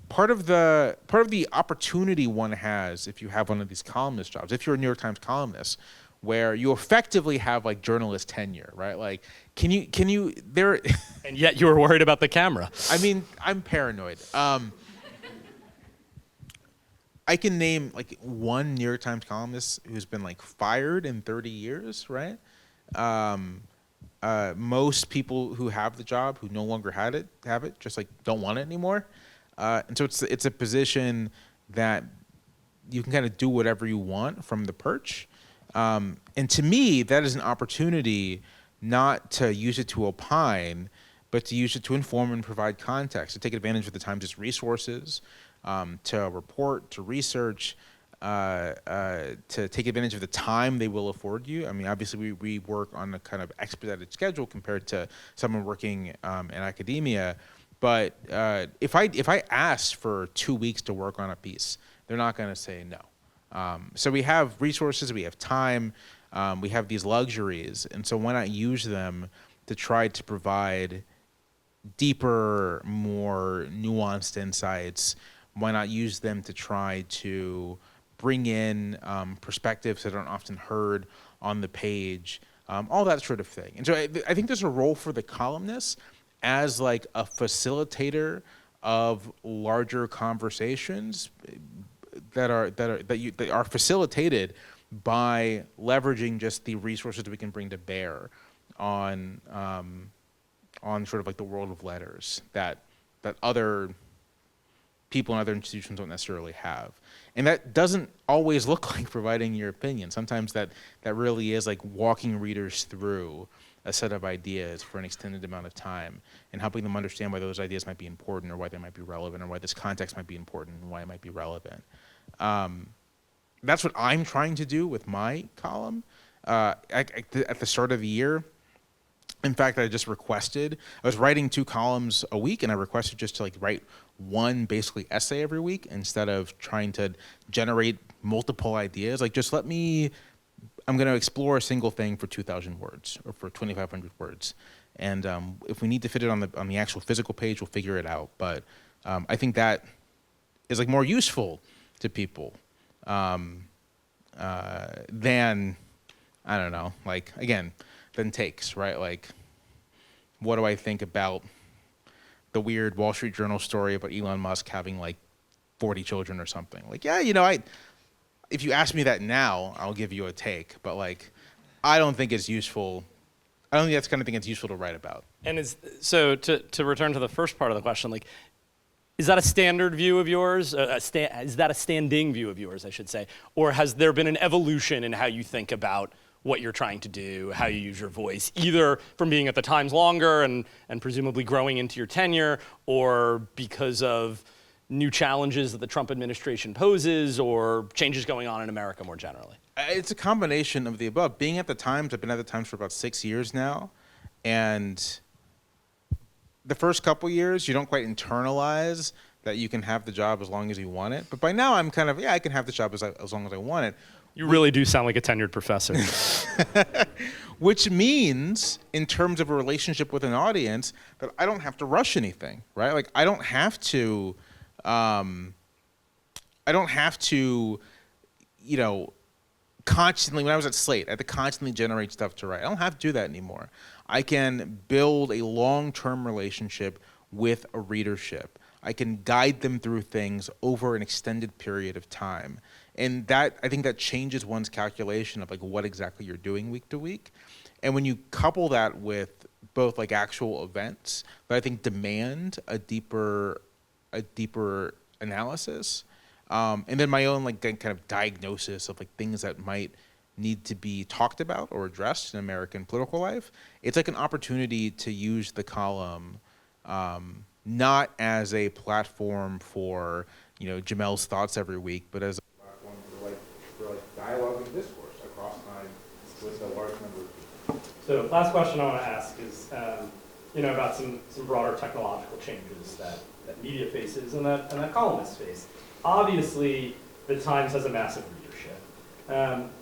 part of the opportunity one has if you have one of these columnist jobs, if you're a New York Times columnist, where you effectively have journalist tenure, right? Like, can you there? And yet you were worried about the camera. I mean, I'm paranoid. I can name one New York Times columnist who's been fired in 30 years, right? Most people who have the job who no longer have it just don't want it anymore. And so it's a position that you can kind of do whatever you want from the perch. And to me, that is an opportunity not to use it to opine, but to use it to inform and provide context, to take advantage of the Times' resources, to report, to research, to take advantage of the time they will afford you. I mean, obviously, we work on a kind of expedited schedule compared to someone working in academia. But if I asked for 2 weeks to work on a piece, they're not going to say no. So we have resources, we have time, we have these luxuries, and so why not use them to try to provide deeper, more nuanced insights? Why not use them to try to bring in perspectives that aren't often heard on the page, all that sort of thing. And so I think there's a role for the columnists as a facilitator of larger conversations that are facilitated by leveraging just the resources that we can bring to bear on sort of the world of letters that other people and other institutions don't necessarily have. And that doesn't always look like providing your opinion. Sometimes that really is walking readers through a set of ideas for an extended amount of time and helping them understand why those ideas might be important or why they might be relevant or why this context might be important and why it might be relevant. That's what I'm trying to do with my column. At the start of the year, in fact, I was writing 2 columns a week, and I requested just to write one basically essay every week instead of trying to generate multiple ideas. I'm going to explore a single thing for 2,000 words or for 2,500 words. And if we need to fit it on the actual physical page, we'll figure it out. But I think that is more useful to people. than, I don't know, like, again, than takes, right? Like, what do I think about the weird Wall Street Journal story about Elon Musk having like 40 children or something? Like, yeah, if you ask me that now, I'll give you a take, but like, I don't think it's useful. I don't think that's the kind of thing it's useful to write about. And so to return to the first part of the question, like, is that a standard view of yours? Is that a standing view of yours, I should say? Or has there been an evolution in how you think about what you're trying to do, how you use your voice, either from being at the Times longer and presumably growing into your tenure, or because of new challenges that the Trump administration poses, or changes going on in America more generally? It's a combination of the above. Being at the Times, I've been at the Times for about 6 years now, and the first couple years, you don't quite internalize that you can have the job as long as you want it. But by now, I'm kind of, I can have the job as long as I want it. You really do sound like a tenured professor. Which means, in terms of a relationship with an audience, that I don't have to rush anything, right? Like, I don't have to, constantly, when I was at Slate, I had to constantly generate stuff to write. I don't have to do that anymore. I can build a long-term relationship with a readership. I can guide them through things over an extended period of time. And that, I think that changes one's calculation of like what exactly you're doing week to week. And when you couple that with both like actual events that I think demand a deeper analysis, and then my own like kind of diagnosis of like things that might need to be talked about or addressed in American political life, it's like an opportunity to use the column not as a platform for Jamelle's thoughts every week, but as a platform for dialogue and discourse across time with a large number of people. So last question I want to ask is about some broader technological changes that media faces and that columnists face. Obviously, the Times has a massive readership,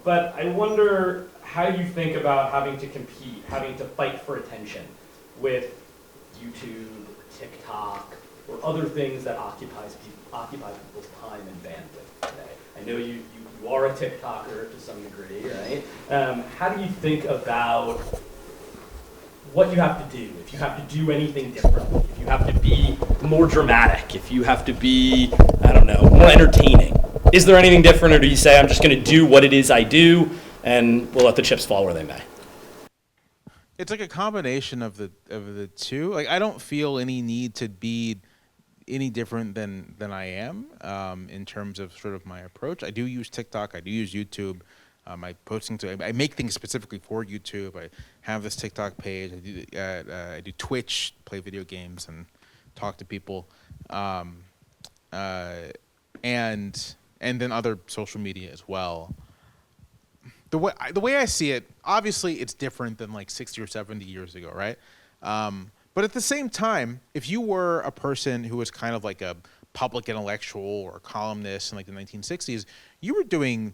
but I wonder how you think about having to compete, having to fight for attention with YouTube, TikTok, or other things that occupy people's time and bandwidth today. I know you are a TikToker to some degree, right? How do you think about what you have to do, if you have to do anything differently, if you have to be more dramatic, if you have to be, I don't know, more entertaining? Is there anything different, or do you say, I'm just going to do what it is I do, and we'll let the chips fall where they may? It's like a combination of the two. Like, I don't feel any need to be any different than I am in terms of sort of my approach. I do use TikTok. I do use YouTube. I make things specifically for YouTube. I have this TikTok page. I do Twitch, play video games, and talk to people, and then other social media as well. The way I see it, obviously, it's different than like 60 or 70 years ago, right? But at the same time, if you were a person who was kind of like a public intellectual or a columnist in like the 1960s, you were doing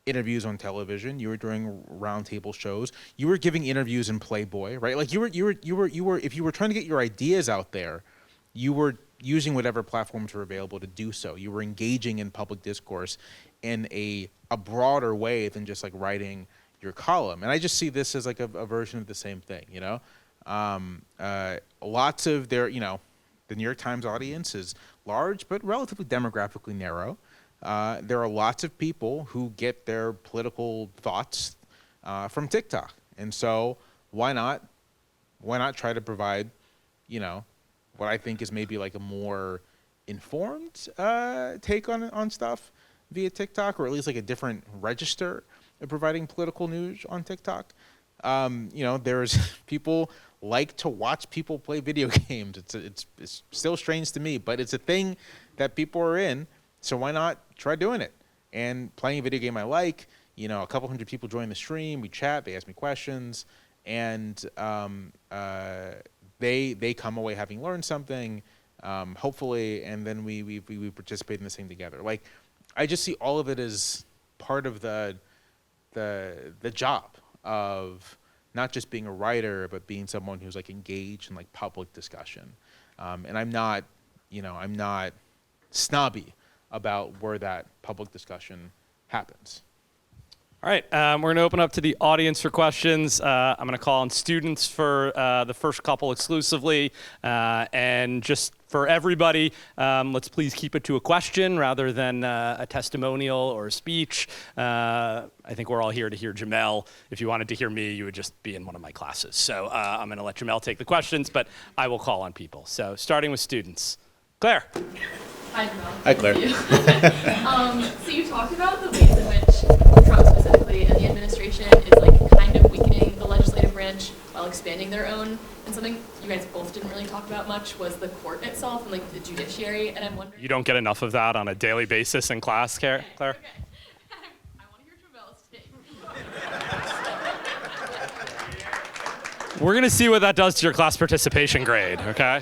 interviews on television, you were doing roundtable shows, you were giving interviews in Playboy, right? Like you were if you were trying to get your ideas out there, you were using whatever platforms were available to do so. You were engaging in public discourse in a broader way than just like writing your column. And I just see this as like a version of the same thing, lots of the New York Times audience is large, but relatively demographically narrow. There are lots of people who get their political thoughts from TikTok. And so why not try to provide, what I think is maybe like a more informed take on stuff via TikTok, or at least like a different register of providing political news on TikTok. There's people like to watch people play video games. It's still strange to me, but it's a thing that people are in. So why not try doing it? And playing a video game I like, a couple hundred people join the stream, we chat, they ask me questions, and they come away having learned something, hopefully, and then we participate in this thing together. Like, I just see all of it as part of the job of not just being a writer, but being someone who's like engaged in like public discussion. And I'm not snobby about where that public discussion happens. All right, we're going to open up to the audience for questions. I'm going to call on students for the first couple exclusively. And just for everybody, let's please keep it to a question rather than a testimonial or a speech. I think we're all here to hear Jamelle. If you wanted to hear me, you would just be in one of my classes. So I'm going to let Jamelle take the questions, but I will call on people. So starting with students. Claire. Hi, Jamelle. Hi, Claire. So you talked about the ways in which Trump specifically and the administration is like kind of weakening the legislative branch while expanding their own. And something you guys both didn't really talk about much was the court itself and like the judiciary. And I'm wondering. You don't get enough of that on a daily basis in class, Claire? Okay. I want to hear Jamelle's take. We're going to see what that does to your class participation grade, okay?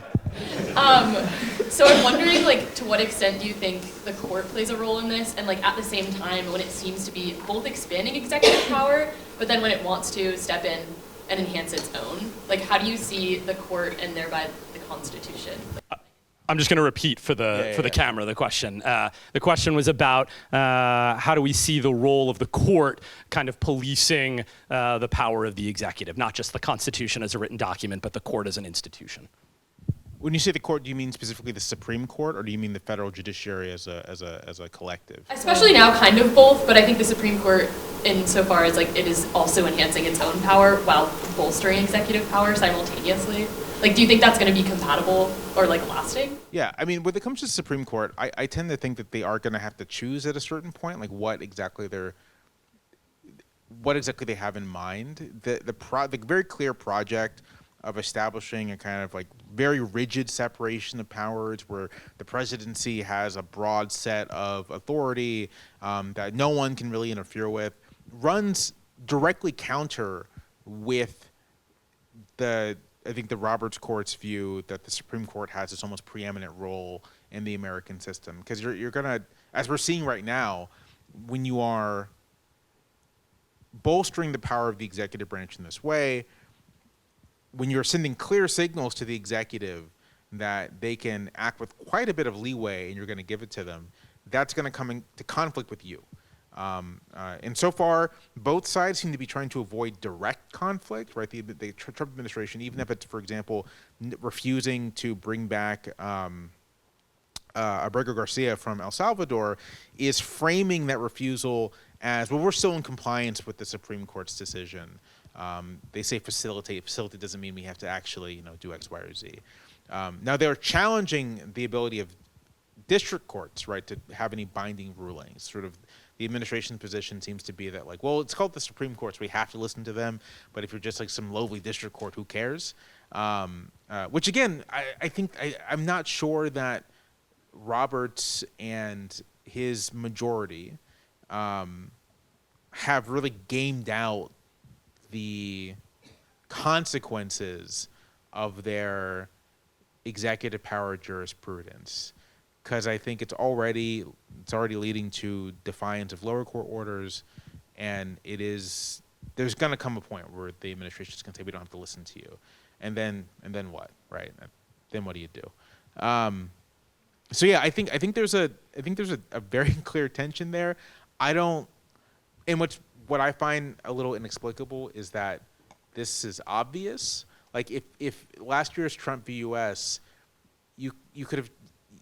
So I'm wondering, like, to what extent do you think the court plays a role in this? And, like, at the same time, when it seems to be both expanding executive power, but then when it wants to step in and enhance its own, like, how do you see the court and thereby the Constitution? I'm just going to repeat for the camera the question. The question was about how do we see the role of the court kind of policing the power of the executive, not just the Constitution as a written document, but the court as an institution. When you say the court, do you mean specifically the Supreme Court, or do you mean the federal judiciary as a collective? Especially now, kind of both, but I think the Supreme Court, insofar as like it is also enhancing its own power while bolstering executive power simultaneously. Like, do you think that's going to be compatible or like lasting? Yeah, I mean, when it comes to the Supreme Court, I tend to think that they are going to have to choose at a certain point, like what exactly they have in mind. The very clear project of establishing a kind of like very rigid separation of powers where the presidency has a broad set of authority that no one can really interfere with runs directly counter with I think the Roberts Court's view that the Supreme Court has this almost preeminent role in the American system. Because you're going to, as we're seeing right now, when you are bolstering the power of the executive branch in this way, when you're sending clear signals to the executive that they can act with quite a bit of leeway and you're going to give it to them, that's going to come into conflict with you. And so far, both sides seem to be trying to avoid direct conflict, right? The Trump administration, even if it's, for example, refusing to bring back Abrego Garcia from El Salvador, is framing that refusal as, well, we're still in compliance with the Supreme Court's decision. They say facilitate. Facilitate doesn't mean we have to actually, do X, Y, or Z. Now they're challenging the ability of district courts, right, to have any binding rulings. Sort of the administration's position seems to be that, like, well, it's called the Supreme Court, so we have to listen to them. But if you're just like some lowly district court, who cares? Which again, I think I'm not sure that Roberts and his majority have really gamed out the consequences of their executive power jurisprudence, because I think it's already leading to defiance of lower court orders, and there's going to come a point where the administration is going to say we don't have to listen to you, and then what, right? Then what do you do? So yeah, I think there's a very clear tension there. What I find a little inexplicable is that this is obvious. Like if last year's Trump v. U.S., you could have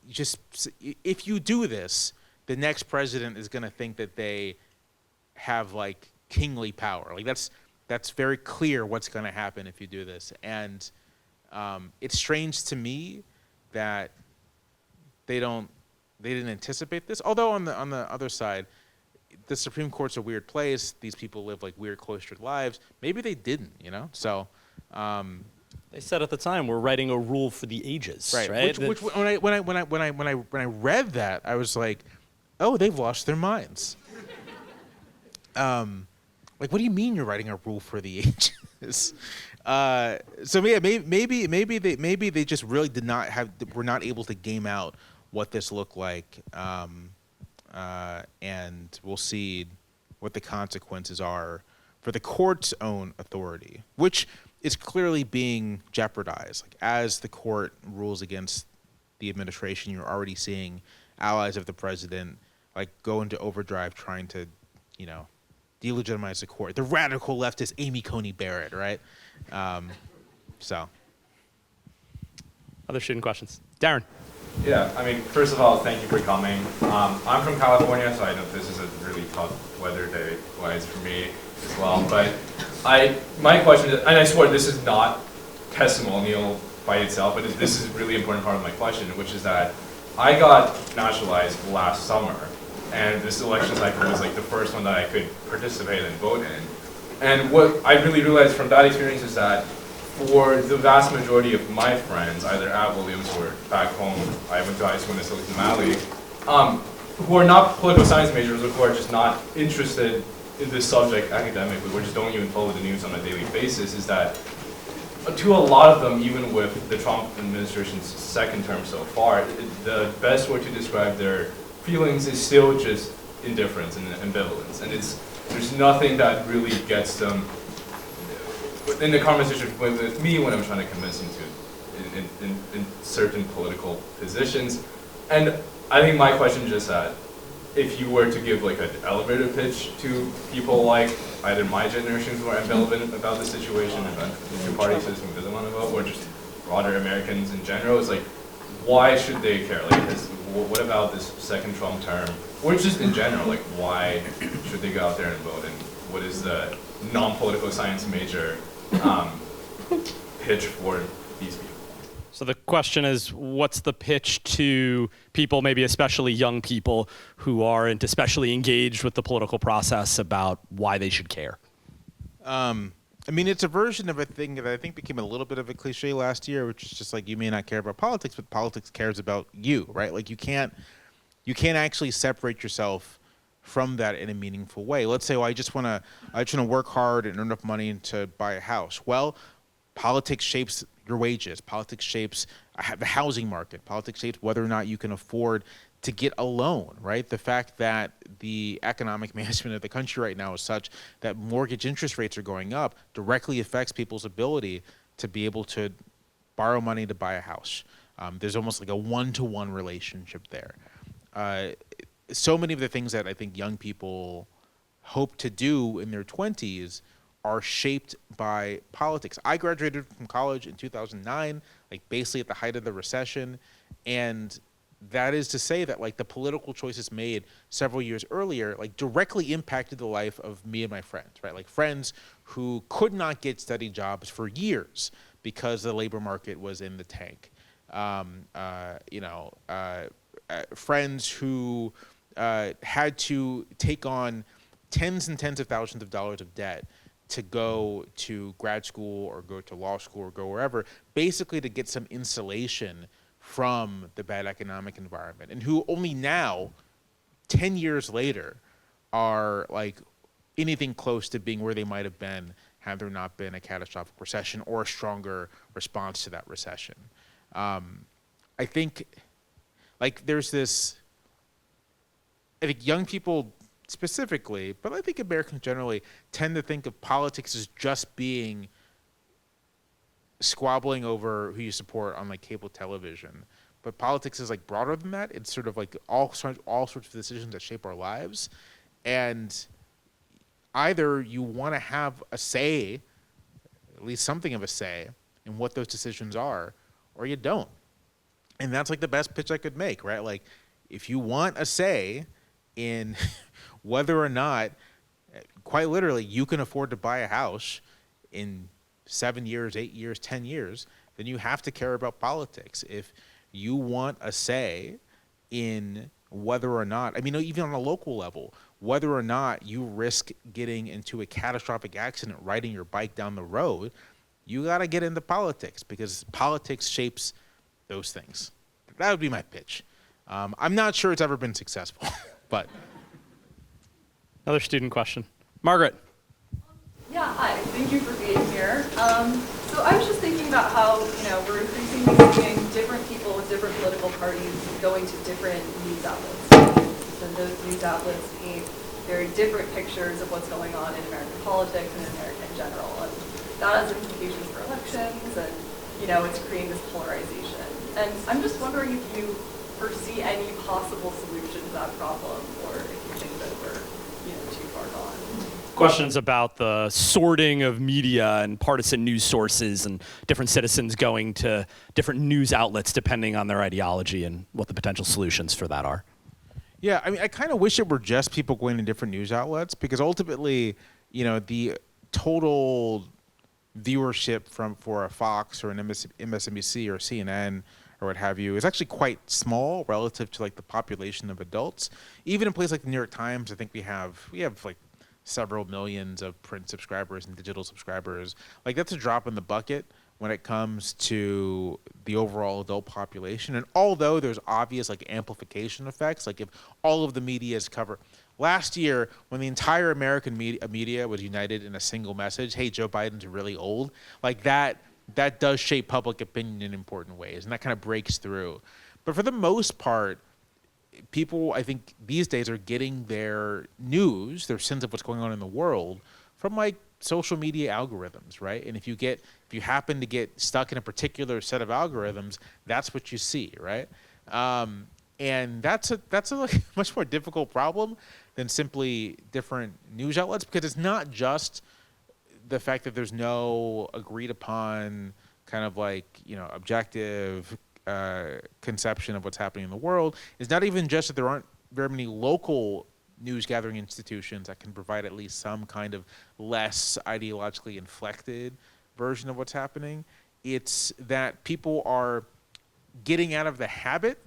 just, if you do this, the next president is going to think that they have like kingly power. Like that's very clear what's going to happen if you do this. And it's strange to me that they didn't anticipate this. Although on the other side, the Supreme Court's a weird place. These people live like weird cloistered lives. Maybe they didn't, So They said at the time we're writing a rule for the ages, right? Which when I read that, I was like, oh, they've lost their minds. Like, what do you mean you're writing a rule for the ages? So yeah, maybe they just really were not able to game out what this looked like. And we'll see what the consequences are for the court's own authority, which is clearly being jeopardized. Like, as the court rules against the administration, you're already seeing allies of the president like go into overdrive trying to, delegitimize the court. The radical leftist Amy Coney Barrett, right? So. Other student questions? Darren. Yeah, I mean, first of all, thank you for coming. I'm from California, so I know this is a really tough weather day-wise for me as well. But my question is, and I swear this is not testimonial by itself, but this is a really important part of my question, which is that I got naturalized last summer, and this election cycle was like the first one that I could participate and vote in. And what I really realized from that experience is that for the vast majority of my friends, either at Williams or back home, I went to high school in Silicon Valley, who are not political science majors or who are just not interested in this subject academically, or just don't even follow the news on a daily basis, is that to a lot of them, even with the Trump administration's second term so far, the best way to describe their feelings is still just indifference and ambivalence. And there's nothing that really gets them in the conversation with me when I'm trying to convince them to in certain political positions. And I think my question is just that if you were to give like an elevator pitch to people like either my generation who are ambivalent about the situation, about the two-party system who doesn't want to vote, or just broader Americans in general, it's like, why should they care? Like, what about this second Trump term? Or just in general, like, why should they go out there and vote? And what is the non-political science major pitch for these people? So the question is, what's the pitch to people, maybe especially young people, who aren't especially engaged with the political process about why they should care? I mean, it's a version of a thing that I think became a little bit of a cliche last year, which is just like, you may not care about politics, but politics cares about you, right? Like you can't actually separate yourself from that in a meaningful way. Let's say, well, I just want to work hard and earn enough money to buy a house. Well, politics shapes your wages. Politics shapes the housing market. Politics shapes whether or not you can afford to get a loan, right? The fact that the economic management of the country right now is such that mortgage interest rates are going up directly affects people's ability to be able to borrow money to buy a house. There's almost like a one-to-one relationship there. So many of the things that I think young people hope to do in their 20s are shaped by politics. I graduated from college in 2009, like basically at the height of the recession, and that is to say that like the political choices made several years earlier like directly impacted the life of me and my friends, right? Like friends who could not get steady jobs for years because the labor market was in the tank. Friends who had to take on tens and tens of thousands of dollars of debt to go to grad school or go to law school or go wherever, basically to get some insulation from the bad economic environment, and who only now, 10 years later, are like anything close to being where they might have been had there not been a catastrophic recession or a stronger response to that recession. I think like there's this, I think young people specifically, but I think Americans generally tend to think of politics as just being squabbling over who you support on like cable television. But politics is like broader than that. It's sort of like all sorts of decisions that shape our lives. And either you want to have a say, at least something of a say, in what those decisions are, or you don't. And that's like the best pitch I could make, right? Like if you want a say in whether or not, quite literally, you can afford to buy a house in 7 years, 8 years, 10 years, then you have to care about politics. If you want a say in whether or not, I mean, even on a local level, whether or not you risk getting into a catastrophic accident riding your bike down the road, you got to get into politics because politics shapes those things. That would be my pitch. I'm not sure it's ever been successful, but. Another student question. Margaret. Yeah, hi. Thank you for being here. So I was just thinking about how, we're increasingly seeing different people with different political parties going to different news outlets. And those news outlets paint very different pictures of what's going on in American politics and in America in general. And that has implications for elections and, it's creating this polarization. And I'm just wondering if you foresee any possible solution to that problem or if you think that we're, too far gone. Questions about the sorting of media and partisan news sources and different citizens going to different news outlets depending on their ideology and what the potential solutions for that are. Yeah, I mean, I kind of wish it were just people going to different news outlets, because ultimately, the total viewership for a Fox or an MSNBC or CNN or what have you is actually quite small relative to like the population of adults. Even in places like the New York Times, I think we have like several millions of print subscribers and digital subscribers. Like, that's a drop in the bucket when it comes to the overall adult population. And although there's obvious like amplification effects, like if all of the media is covered. Last year, when the entire American media was united in a single message, hey, Joe Biden's really old, like that does shape public opinion in important ways, and that kind of breaks through. But for the most part, people, I think, these days are getting their news, their sense of what's going on in the world, from like social media algorithms, right? And if you happen to get stuck in a particular set of algorithms, that's what you see, right? And that's a like, much more difficult problem than simply different news outlets, because it's not just the fact that there's no agreed upon kind of like, objective conception of what's happening in the world. It's not even just that there aren't very many local news gathering institutions that can provide at least some kind of less ideologically inflected version of what's happening. It's that people are getting out of the habit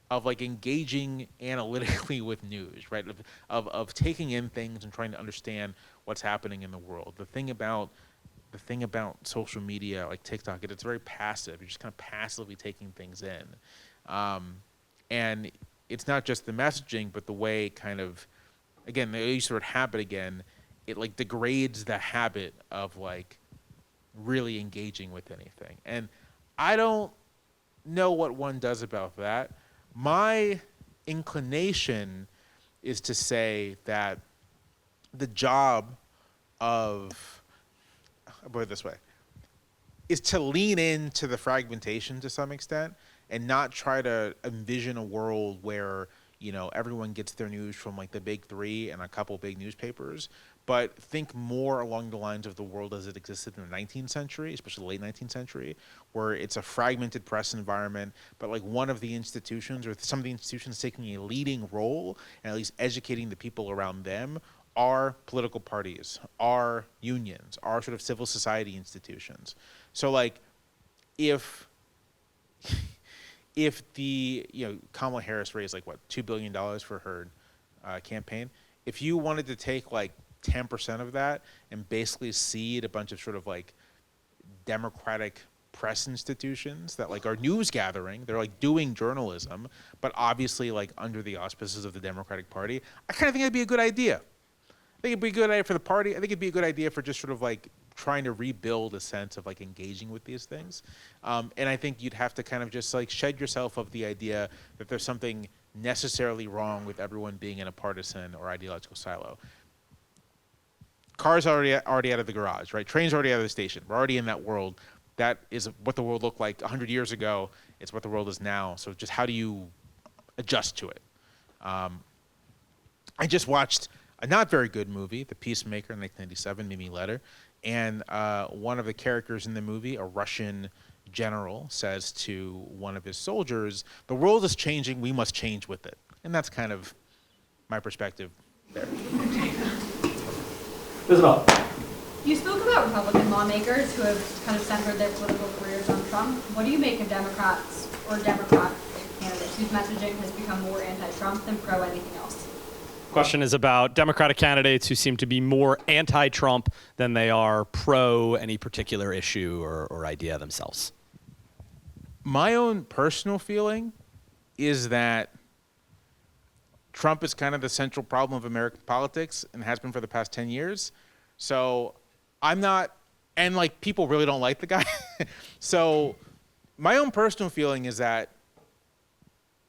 of like engaging analytically with news, right? Of taking in things and trying to understand what's happening in the world. The thing about social media, like TikTok, it's very passive. You're just kind of passively taking things in. And it's not just the messaging, but the way kind of, again, the use of the word habit again, it like degrades the habit of like really engaging with anything. And I don't know what one does about that. My inclination is to say that the job of, I'll put it this way, is to lean into the fragmentation to some extent and not try to envision a world where, everyone gets their news from like the big three and a couple big newspapers, but think more along the lines of the world as it existed in the 19th century, especially the late 19th century, where it's a fragmented press environment, but like one of the institutions or some of the institutions taking a leading role and at least educating the people around them are political parties, are unions, are sort of civil society institutions. So like if the, Kamala Harris raised like what, $2 billion for her campaign, if you wanted to take like 10% of that and basically seed a bunch of sort of like democratic press institutions that like are news gathering, they're like doing journalism, but obviously like under the auspices of the Democratic Party, I kind of think it'd be a good idea. I think it'd be a good idea for the party. I think it'd be a good idea for just sort of like trying to rebuild a sense of like engaging with these things. And I think you'd have to kind of just like shed yourself of the idea that there's something necessarily wrong with everyone being in a partisan or ideological silo. Cars already out of the garage, right? Trains already out of the station. We're already in that world. That is what the world looked like 100 years ago. It's what the world is now. So just how do you adjust to it? I just watched a not very good movie, The Peacemaker in 1997, Mimi Leder. And one of the characters in the movie, a Russian general, says to one of his soldiers, "The world is changing, we must change with it." And that's kind of my perspective there. Isabel. You spoke about Republican lawmakers who have kind of centered their political careers on Trump. What do you make of Democrats or Democrat candidates whose messaging has become more anti-Trump than pro anything else? Question is about Democratic candidates who seem to be more anti-Trump than they are pro any particular issue or idea themselves. My own personal feeling is that Trump is kind of the central problem of American politics and has been for the past 10 years. So I'm not, and like people really don't like the guy. So my own personal feeling is that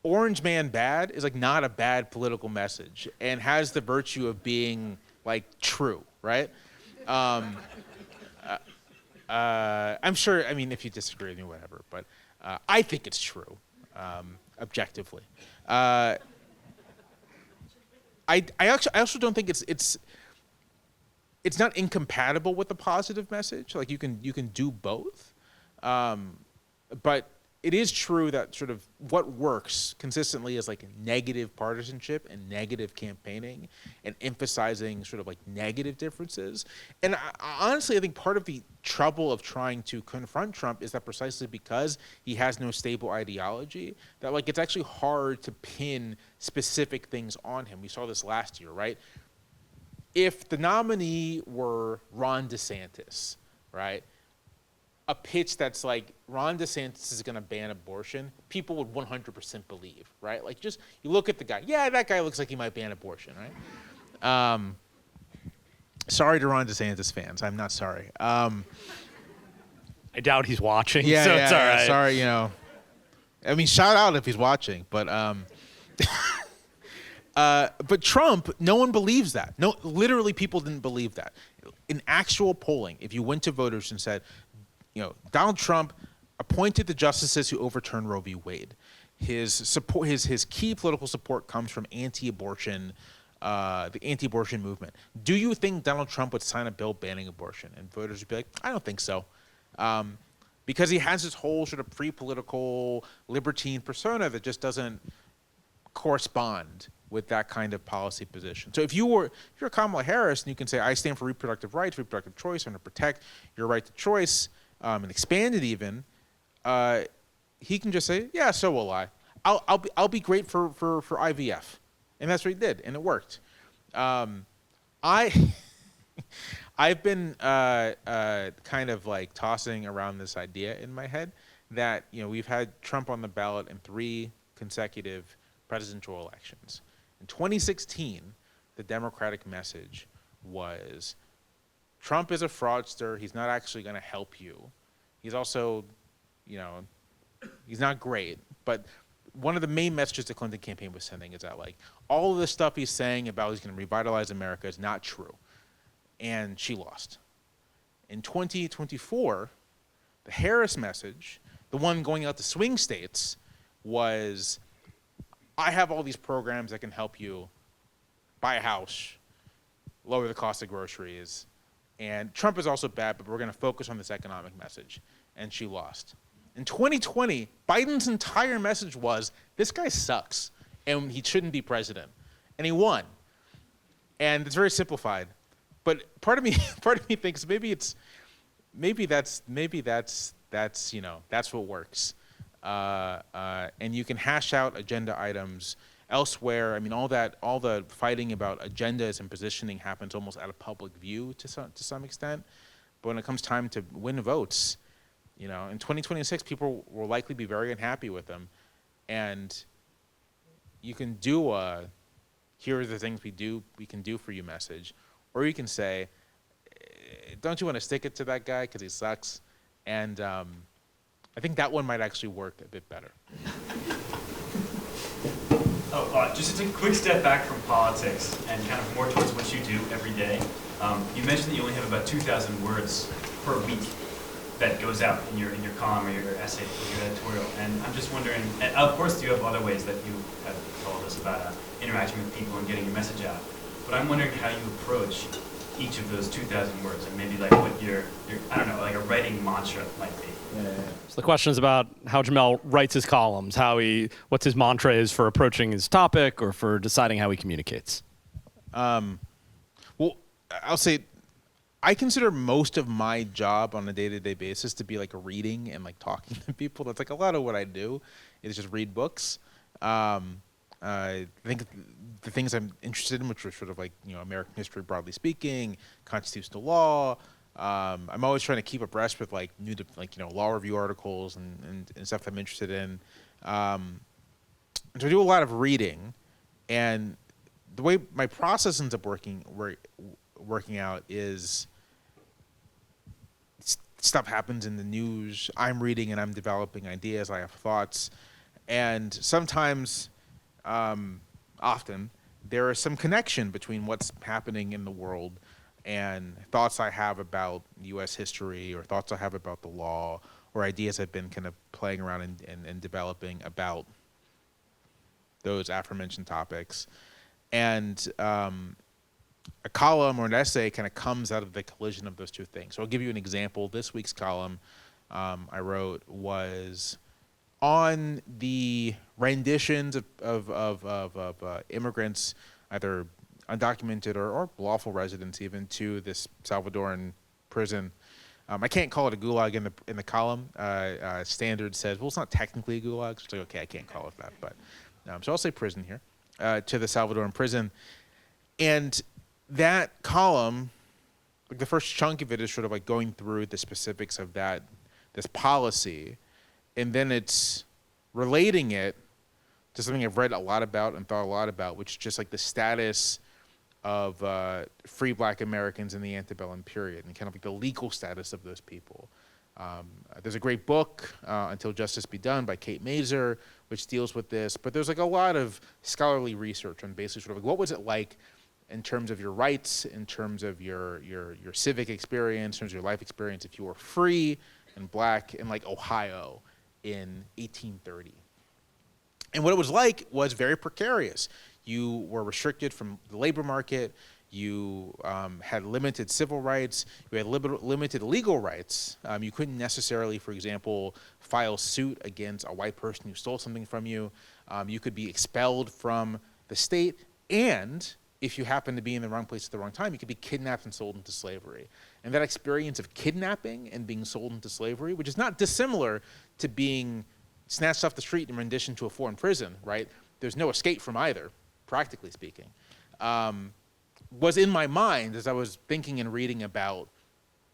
Orange Man bad is like not a bad political message and has the virtue of being like true, right? I'm sure, I mean, if you disagree with me, whatever, but I think it's true, objectively. I also don't think it's it's not incompatible with the positive message. Like you can do both, but it is true that sort of what works consistently is like negative partisanship and negative campaigning and emphasizing sort of like negative differences. And honestly, I think part of the trouble of trying to confront Trump is that precisely because he has no stable ideology, that like it's actually hard to pin specific things on him. We saw this last year, right? If the nominee were Ron DeSantis, right? A pitch that's like Ron DeSantis is going to ban abortion, people would 100% believe, right? Like just you look at the guy, yeah, that guy looks like he might ban abortion, right? Sorry to Ron DeSantis fans, I'm not sorry. I doubt he's watching, Yeah, so yeah, it's all right. Sorry, you know. I mean, shout out if he's watching, but Trump, no one believes that. No, literally, people didn't believe that. In actual polling, if you went to voters and said, you know, Donald Trump appointed the justices who overturned Roe v. Wade. His support, his key political support comes from anti-abortion, the anti-abortion movement. Do you think Donald Trump would sign a bill banning abortion? And voters would be like, I don't think so. Because he has this whole sort of pre-political libertine persona that just doesn't correspond with that kind of policy position. So if you're Kamala Harris and you can say, I stand for reproductive rights, reproductive choice, I'm going to protect your right to choice, and expand it even, he can just say, yeah, so will I. I'll be great for IVF. And that's what he did, and it worked. I've been kind of like tossing around this idea in my head that, you know, we've had Trump on the ballot in 3 consecutive presidential elections. In 2016, the Democratic message was, Trump is a fraudster. He's not actually going to help you. He's also, you know, he's not great. But one of the main messages the Clinton campaign was sending is that, like, all of the stuff he's saying about he's going to revitalize America is not true. And she lost. In 2024, the Harris message, the one going out to swing states, was, I have all these programs that can help you buy a house, lower the cost of groceries, and Trump is also bad, but we're going to focus on this economic message. And she lost. In 2020, Biden's entire message was, this guy sucks, and he shouldn't be president. And he won. And it's very simplified. But part of me thinks maybe that's you know, that's what works. And you can hash out agenda items elsewhere. I mean, all the fighting about agendas and positioning happens almost out of public view to some extent. But when it comes time to win votes, you know, in 2026, people will likely be very unhappy with them. And you can do here are the things we can do for you message. Or you can say, don't you want to stick it to that guy because he sucks? And I think that one might actually work a bit better. Just to take a quick step back from politics and kind of more towards what you do every day. You mentioned that you only have about 2,000 words per week that goes out in your column or your essay or your editorial. And I'm just wondering, and of course you have other ways that you have told us about interacting with people and getting your message out. But I'm wondering how you approach each of those 2,000 words and maybe like what your I don't know, like a writing mantra might be. So the question is about how Jamelle writes his columns, what his mantra is for approaching his topic or for deciding how he communicates. Well, I'll say I consider most of my job on a day-to-day basis to be like reading and like talking to people. That's like a lot of what I do is just read books. I think the things I'm interested in, which are sort of like, you know, American history broadly speaking, constitutional law. I'm always trying to keep abreast with like new, like, you know, law review articles and stuff I'm interested in. And so I do a lot of reading, and the way my process ends up working out is stuff happens in the news. I'm reading and I'm developing ideas. I have thoughts, and sometimes, often, there is some connection between what's happening in the world and thoughts I have about U.S. history or thoughts I have about the law or ideas I've been kind of playing around and developing about those aforementioned topics. And a column or an essay kind of comes out of the collision of those two things. So I'll give you an example. This week's column I wrote was on the renditions of immigrants, either undocumented or lawful residents even, to this Salvadoran prison. I can't call it a gulag in the column. Standard says, well, it's not technically a gulag. So it's like, okay, I can't call it that. But so I'll say prison here, to the Salvadoran prison. And that column, like the first chunk of it is sort of like going through the specifics of this policy, and then it's relating it to something I've read a lot about and thought a lot about, which is just like the status of free black Americans in the antebellum period and kind of like the legal status of those people. There's a great book, Until Justice Be Done, by Kate Mazur, which deals with this, but there's like a lot of scholarly research on basically sort of like what was it like in terms of your rights, in terms of your civic experience, in terms of your life experience if you were free and black in like Ohio in 1830. And what it was like was very precarious. You were restricted from the labor market. You had limited civil rights. You had limited legal rights. You couldn't necessarily, for example, file suit against a white person who stole something from you. You could be expelled from the state, and if you happened to be in the wrong place at the wrong time, you could be kidnapped and sold into slavery. And that experience of kidnapping and being sold into slavery, which is not dissimilar to being snatched off the street and renditioned to a foreign prison, right? There's no escape from either, practically speaking, was in my mind as I was thinking and reading about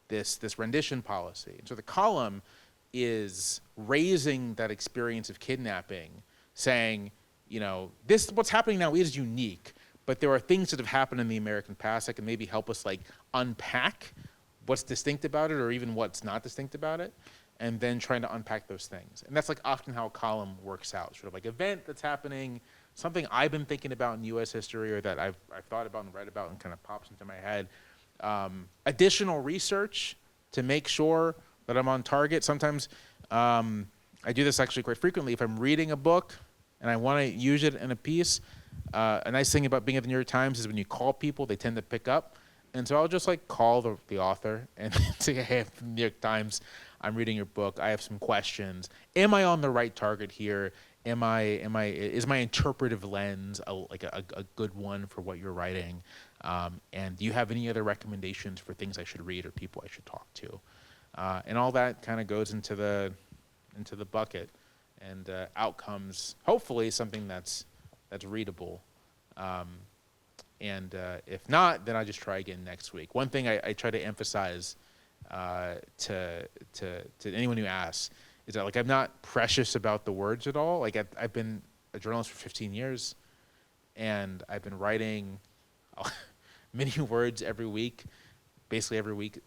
this rendition policy. And so the column is raising that experience of kidnapping, saying, you know, what's happening now is unique, but there are things that have happened in the American past that can maybe help us like unpack what's distinct about it or even what's not distinct about it, and then trying to unpack those things. And that's like often how a column works out, sort of like event that's happening, something I've been thinking about in US history or that I've thought about and read about and kind of pops into my head. Additional research to make sure that I'm on target. Sometimes I do this actually quite frequently. If I'm reading a book and I want to use it in a piece, a nice thing about being at the New York Times is when you call people, they tend to pick up. And so I'll just like call the author and say, hey, from the New York Times, I'm reading your book. I have some questions. Am I on the right target here? Is my interpretive lens a good one for what you're writing? And do you have any other recommendations for things I should read or people I should talk to? And all that kind of goes into the bucket, and out comes hopefully something that's readable. And if not, then I just try again next week. One thing I try to emphasize to anyone who asks is that like I'm not precious about the words at all. Like I've been a journalist for 15 years, and I've been writing many words every week, basically every week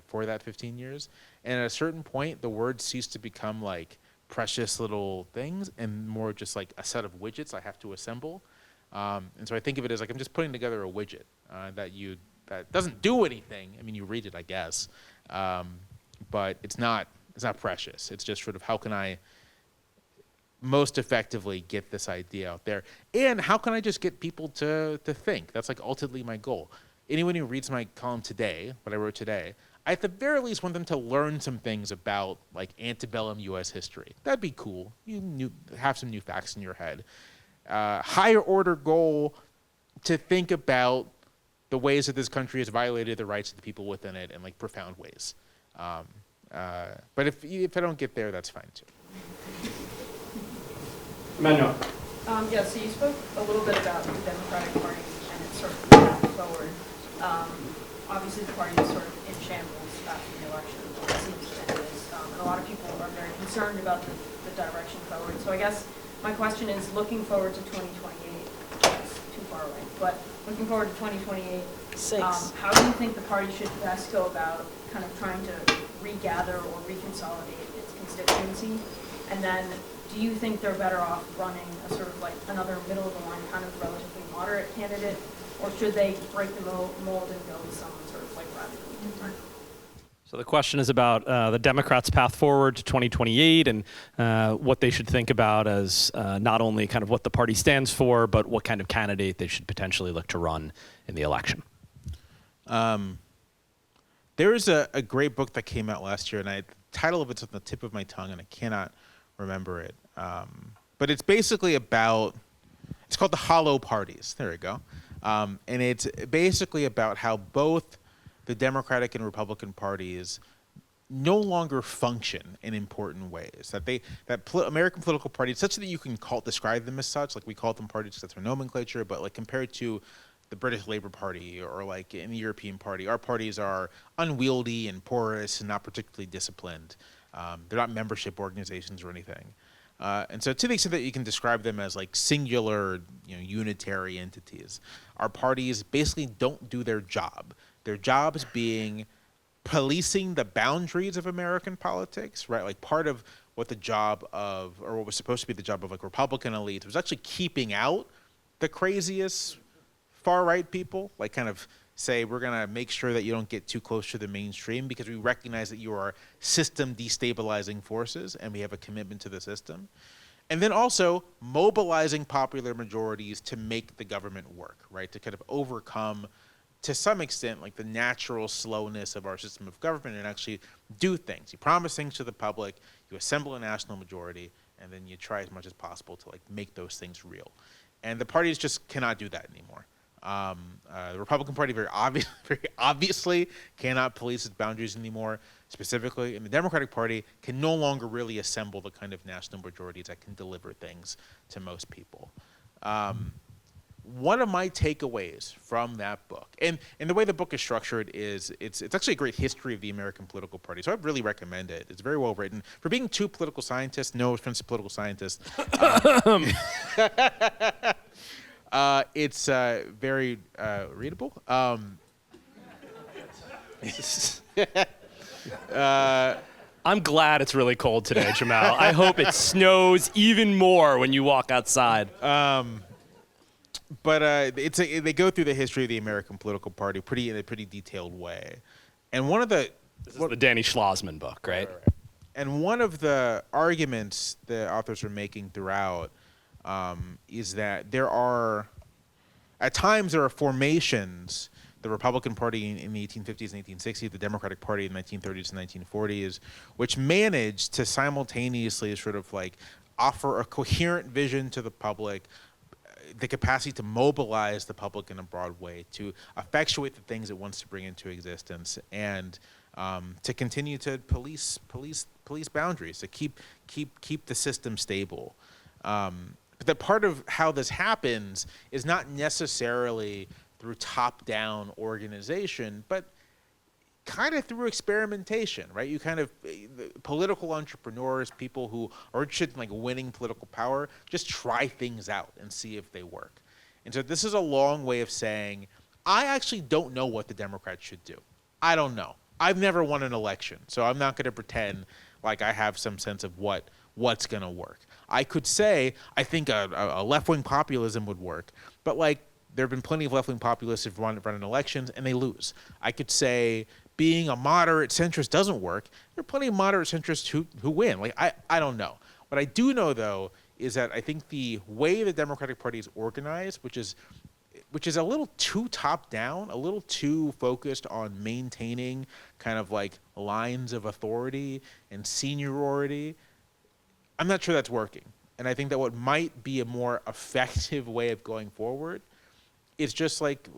for that 15 years. And at a certain point, the words cease to become like precious little things and more just like a set of widgets I have to assemble. And so I think of it as like I'm just putting together a widget that doesn't do anything. I mean, you read it, I guess, but it's not precious. It's just sort of how can I most effectively get this idea out there, and how can I just get people to think? That's like ultimately my goal. Anyone who reads my column today, what I wrote today, I at the very least want them to learn some things about like antebellum U.S. history. That'd be cool. You have some new facts in your head. Higher order goal to think about the ways that this country has violated the rights of the people within it in like profound ways. But if I don't get there, that's fine too. Manuel. Yeah, so you spoke a little bit about the Democratic Party and its sort of path forward. Obviously, the party is sort of in shambles after the election, it seems that it is, and a lot of people are very concerned about the direction forward. So I guess my question is, looking forward to 2028, that's too far away, but looking forward to 2028, how do you think the party should best go about kind of trying to regather or reconsolidate its constituency? And then do you think they're better off running a sort of like another middle of the line kind of relatively moderate candidate, or should they break the mold and go with someone sort of like radically different? So the question is about the Democrats' path forward to 2028 and what they should think about as not only kind of what the party stands for, but what kind of candidate they should potentially look to run in the election. There is a great book that came out last year, and the title of it's on the tip of my tongue, and I cannot remember it. But it's basically about, it's called The Hollow Parties. There we go. And it's basically about how both the Democratic and Republican parties no longer function in important ways. American political parties, such that you can describe them as such, like we call them parties because that's our nomenclature, but like compared to the British Labour Party or like in the European Party, our parties are unwieldy and porous and not particularly disciplined. They're not membership organizations or anything. And so to the extent that you can describe them as like singular, unitary entities, our parties basically don't do their job. Their jobs being policing the boundaries of American politics, right? Like part of what the job of, or what was supposed to be the job of like Republican elites was actually keeping out the craziest far-right people, like kind of say, we're gonna make sure that you don't get too close to the mainstream because we recognize that you are system destabilizing forces and we have a commitment to the system. And then also mobilizing popular majorities to make the government work, right? To kind of overcome, to some extent, like the natural slowness of our system of government and actually do things. You promise things to the public, you assemble a national majority, and then you try as much as possible to like make those things real. And the parties just cannot do that anymore. The Republican Party very obviously cannot police its boundaries anymore, specifically, and the Democratic Party can no longer really assemble the kind of national majorities that can deliver things to most people. One of my takeaways from that book, and the way the book is structured is it's actually a great history of the American political party, so I really recommend it. It's very well written. For being two political scientists, no offense to political scientists, it's very readable. I'm glad it's really cold today, Jamelle. I hope it snows even more when you walk outside. But they go through the history of the American political party in a pretty detailed way. And one of the... This is the Danny Schlossman book, right? Right. And one of the arguments the authors are making throughout is that at times there are formations, the Republican Party in the 1850s and 1860s, the Democratic Party in the 1930s and 1940s, which managed to simultaneously sort of like offer a coherent vision to the public, the capacity to mobilize the public in a broad way, to effectuate the things it wants to bring into existence, and to continue to police boundaries, to keep the system stable. But that part of how this happens is not necessarily through top-down organization, but kind of through experimentation, right? You kind of, political entrepreneurs, people who are interested in like winning political power, just try things out and see if they work. And so this is a long way of saying, I actually don't know what the Democrats should do. I don't know. I've never won an election, so I'm not going to pretend like I have some sense of what's going to work. I could say, I think a left-wing populism would work, but like there have been plenty of left-wing populists who've run in elections and they lose. I could say being a moderate centrist doesn't work. There are plenty of moderate centrists who win. Like I don't know. What I do know though is that I think the way the Democratic Party is organized, which is a little too top-down, a little too focused on maintaining kind of like lines of authority and seniority, I'm not sure that's working. And I think that what might be a more effective way of going forward is just like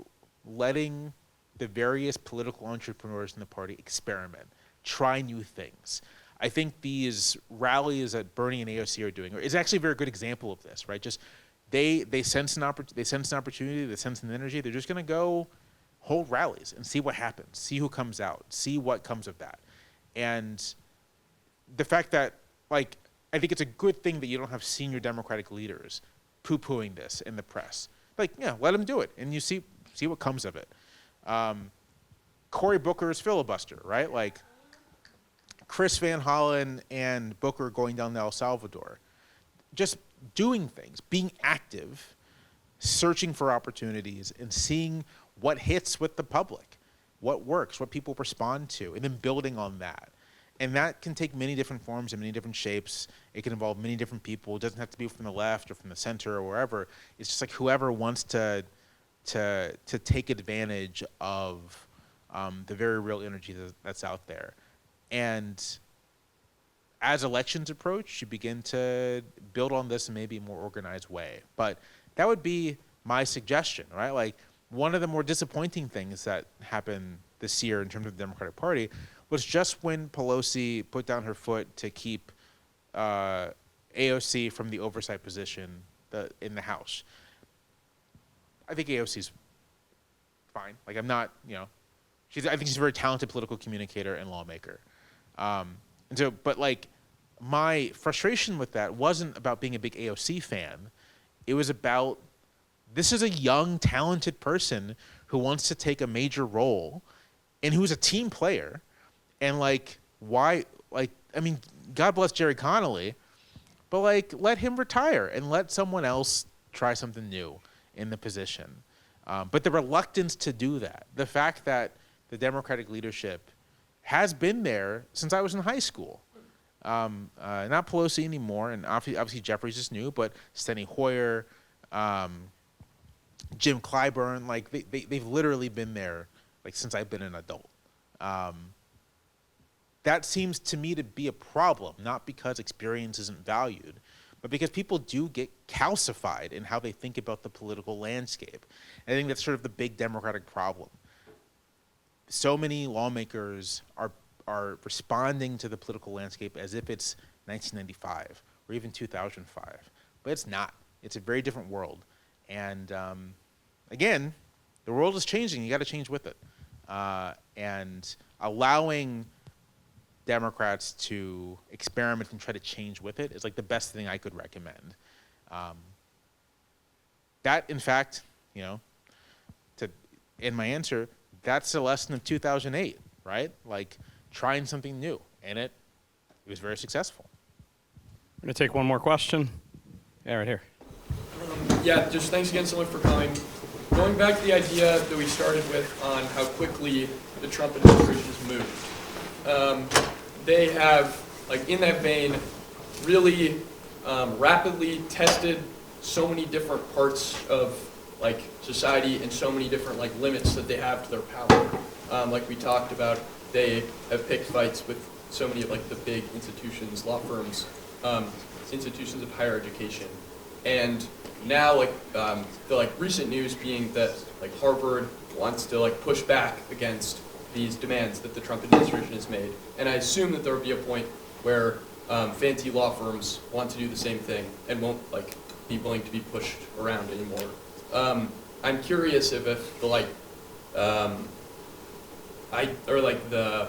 letting the various political entrepreneurs in the party experiment, try new things. I think these rallies that Bernie and AOC are doing is actually a very good example of this, right? Just they sense an opportunity, they sense an energy. They're just going to go hold rallies and see what happens, see who comes out, see what comes of that. And the fact that, like, I think it's a good thing that you don't have senior Democratic leaders poo-pooing this in the press. Like, yeah, let them do it, and you see what comes of it. Cory Booker's filibuster, right? Like, Chris Van Hollen and Booker going down to El Salvador. Just doing things, being active, searching for opportunities, and seeing what hits with the public. what works, what people respond to, and then building on that. And that can take many different forms and many different shapes. It can involve many different people. It doesn't have to be from the left or from the center or wherever. It's just like whoever wants to take advantage of the very real energy that's out there. And as elections approach, you begin to build on this in maybe a more organized way. But that would be my suggestion, right? Like, one of the more disappointing things that happened this year in terms of the Democratic Party was just when Pelosi put down her foot to keep AOC from the oversight position in the House. I think AOC's fine. Like, I'm not, I think she's a very talented political communicator and lawmaker. And so, but like, my frustration with that wasn't about being a big AOC fan. It was about, this is a young, talented person who wants to take a major role and who's a team player. And like, why, like, I mean, God bless Jerry Connolly, but like, let him retire and let someone else try something new in the position. But the reluctance to do that, the fact that the Democratic leadership has been there since I was in high school. Not Pelosi anymore, and obviously Jeffries is new, but Steny Hoyer, Jim Clyburn, like they've literally been there like since I've been an adult. That seems to me to be a problem, not because experience isn't valued, but because people do get calcified in how they think about the political landscape. And I think that's sort of the big Democratic problem. So many lawmakers are responding to the political landscape as if it's 1995 or even 2005, but it's not. It's a very different world. And again, the world is changing. You got to change with it. And allowing Democrats to experiment and try to change with it is like the best thing I could recommend. That, in fact, to end my answer, that's the lesson of 2008, right? Like trying something new, and it was very successful. We're gonna take one more question. Yeah, right here. Yeah, just thanks again so much for coming. Going back to the idea that we started with on how quickly the Trump administration has moved. They have, like in that vein, really rapidly tested so many different parts of like society and so many different like limits that they have to their power. Like we talked about, they have picked fights with so many of like the big institutions, law firms, institutions of higher education. And now like the like recent news being that like Harvard wants to like push back against these demands that the Trump administration has made. And I assume that there will be a point where fancy law firms want to do the same thing and won't like be willing to be pushed around anymore. I'm curious if the like the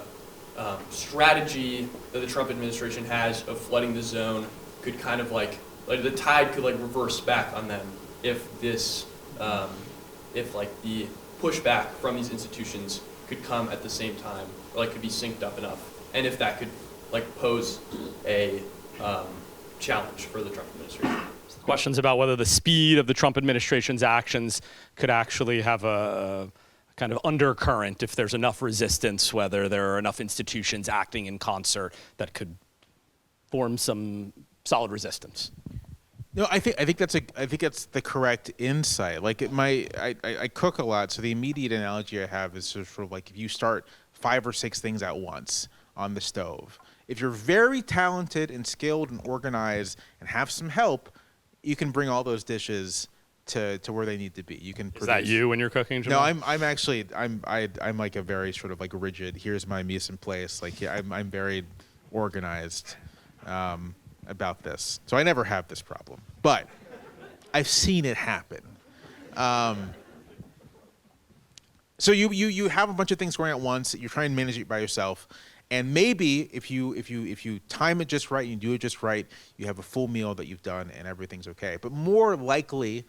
strategy that the Trump administration has of flooding the zone could kind of like the tide could like reverse back on them if this if like the pushback from these institutions could come at the same time, or like could be synced up enough, and if that could like pose a challenge for the Trump administration. Questions about whether the speed of the Trump administration's actions could actually have a kind of undercurrent if there's enough resistance, whether there are enough institutions acting in concert that could form some solid resistance. No, I think that's the correct insight. Like I cook a lot, so the immediate analogy I have is sort of like if you start 5 or 6 things at once on the stove. If you're very talented and skilled and organized and have some help, you can bring all those dishes to where they need to be. You can. Is that you when you're cooking, Jamelle? No, I'm actually I'm like a very sort of like rigid. Here's my mise en place. Like I'm very organized about this, so I never have this problem. But I've seen it happen. So you have a bunch of things going at once. You're trying to manage it by yourself. And maybe if you time it just right and you do it just right, you have a full meal that you've done and everything's okay. But more likely,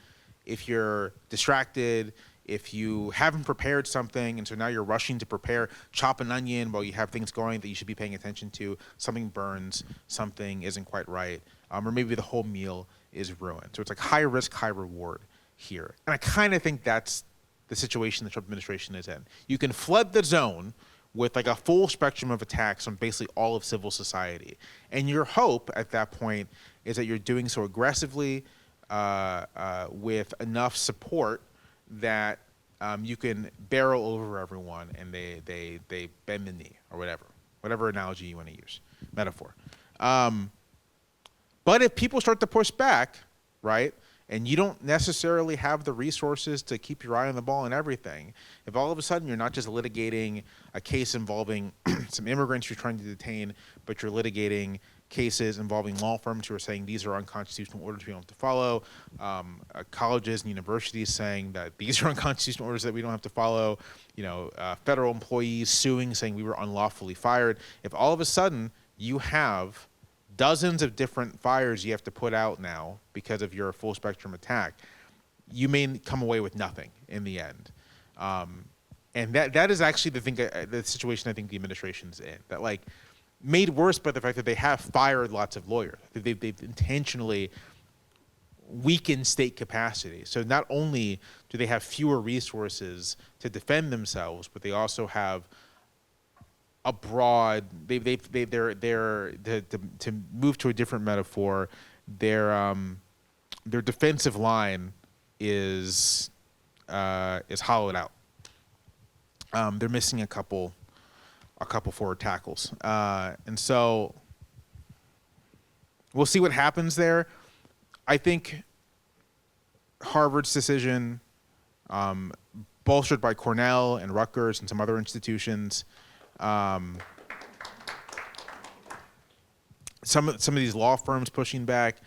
if you're distracted, if you haven't prepared something and so now you're rushing to prepare, chop an onion while you have things going that you should be paying attention to, something burns, something isn't quite right, or maybe the whole meal is ruined. So it's like high risk, high reward here. And I kind of think that's the situation the Trump administration is in. You can flood the zone with like a full spectrum of attacks on basically all of civil society. And your hope at that point is that you're doing so aggressively with enough support that you can barrel over everyone and they bend the knee or whatever analogy you want to use, metaphor. But if people start to push back, right, and you don't necessarily have the resources to keep your eye on the ball and everything, if all of a sudden you're not just litigating a case involving some immigrants you're trying to detain, but you're litigating cases involving law firms who are saying these are unconstitutional orders we don't have to follow, colleges and universities saying that these are unconstitutional orders that we don't have to follow, federal employees suing, saying we were unlawfully fired. If all of a sudden you have dozens of different fires you have to put out now because of your full spectrum attack, you may come away with nothing in the end. And that is actually the situation I think the administration's in. That like made worse by the fact that they have fired lots of lawyers. They've intentionally weakened state capacity. So not only do they have fewer resources to defend themselves, but they also have a broad. To move to a different metaphor, their defensive line is hollowed out. They're missing a couple forward tackles, and so we'll see what happens there. I think Harvard's decision, bolstered by Cornell and Rutgers and some other institutions, some of these law firms pushing back.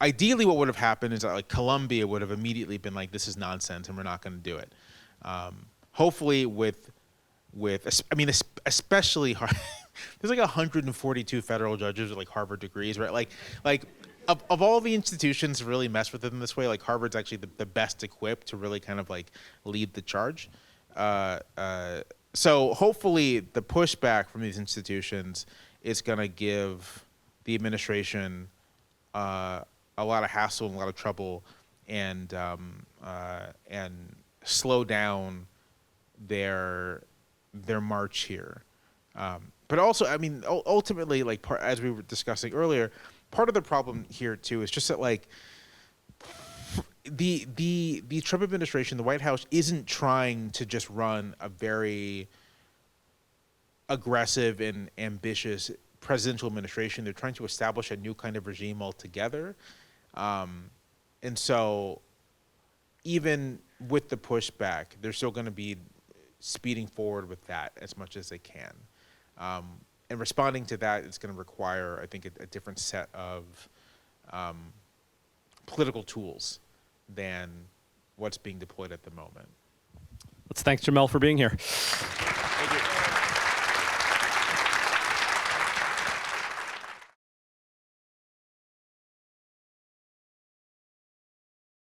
Ideally, what would have happened is that like Columbia would have immediately been like, "This is nonsense, and we're not going to do it." Hopefully, especially there's like 142 federal judges with like Harvard degrees, right? Like of all the institutions to really mess with it in this way, like Harvard's actually the best equipped to really kind of like lead the charge. So hopefully the pushback from these institutions is going to give the administration a lot of hassle and a lot of trouble, and slow down their march here. But also, I mean, ultimately, like as we were discussing earlier, part of the problem here too is just that like the Trump administration, the White House, isn't trying to just run a very aggressive and ambitious presidential administration. They're trying to establish a new kind of regime altogether. And so even with the pushback, they're still going to be speeding forward with that as much as they can. And responding to that is going to require, I think, a different set of political tools than what's being deployed at the moment. Let's thank Jamelle for being here.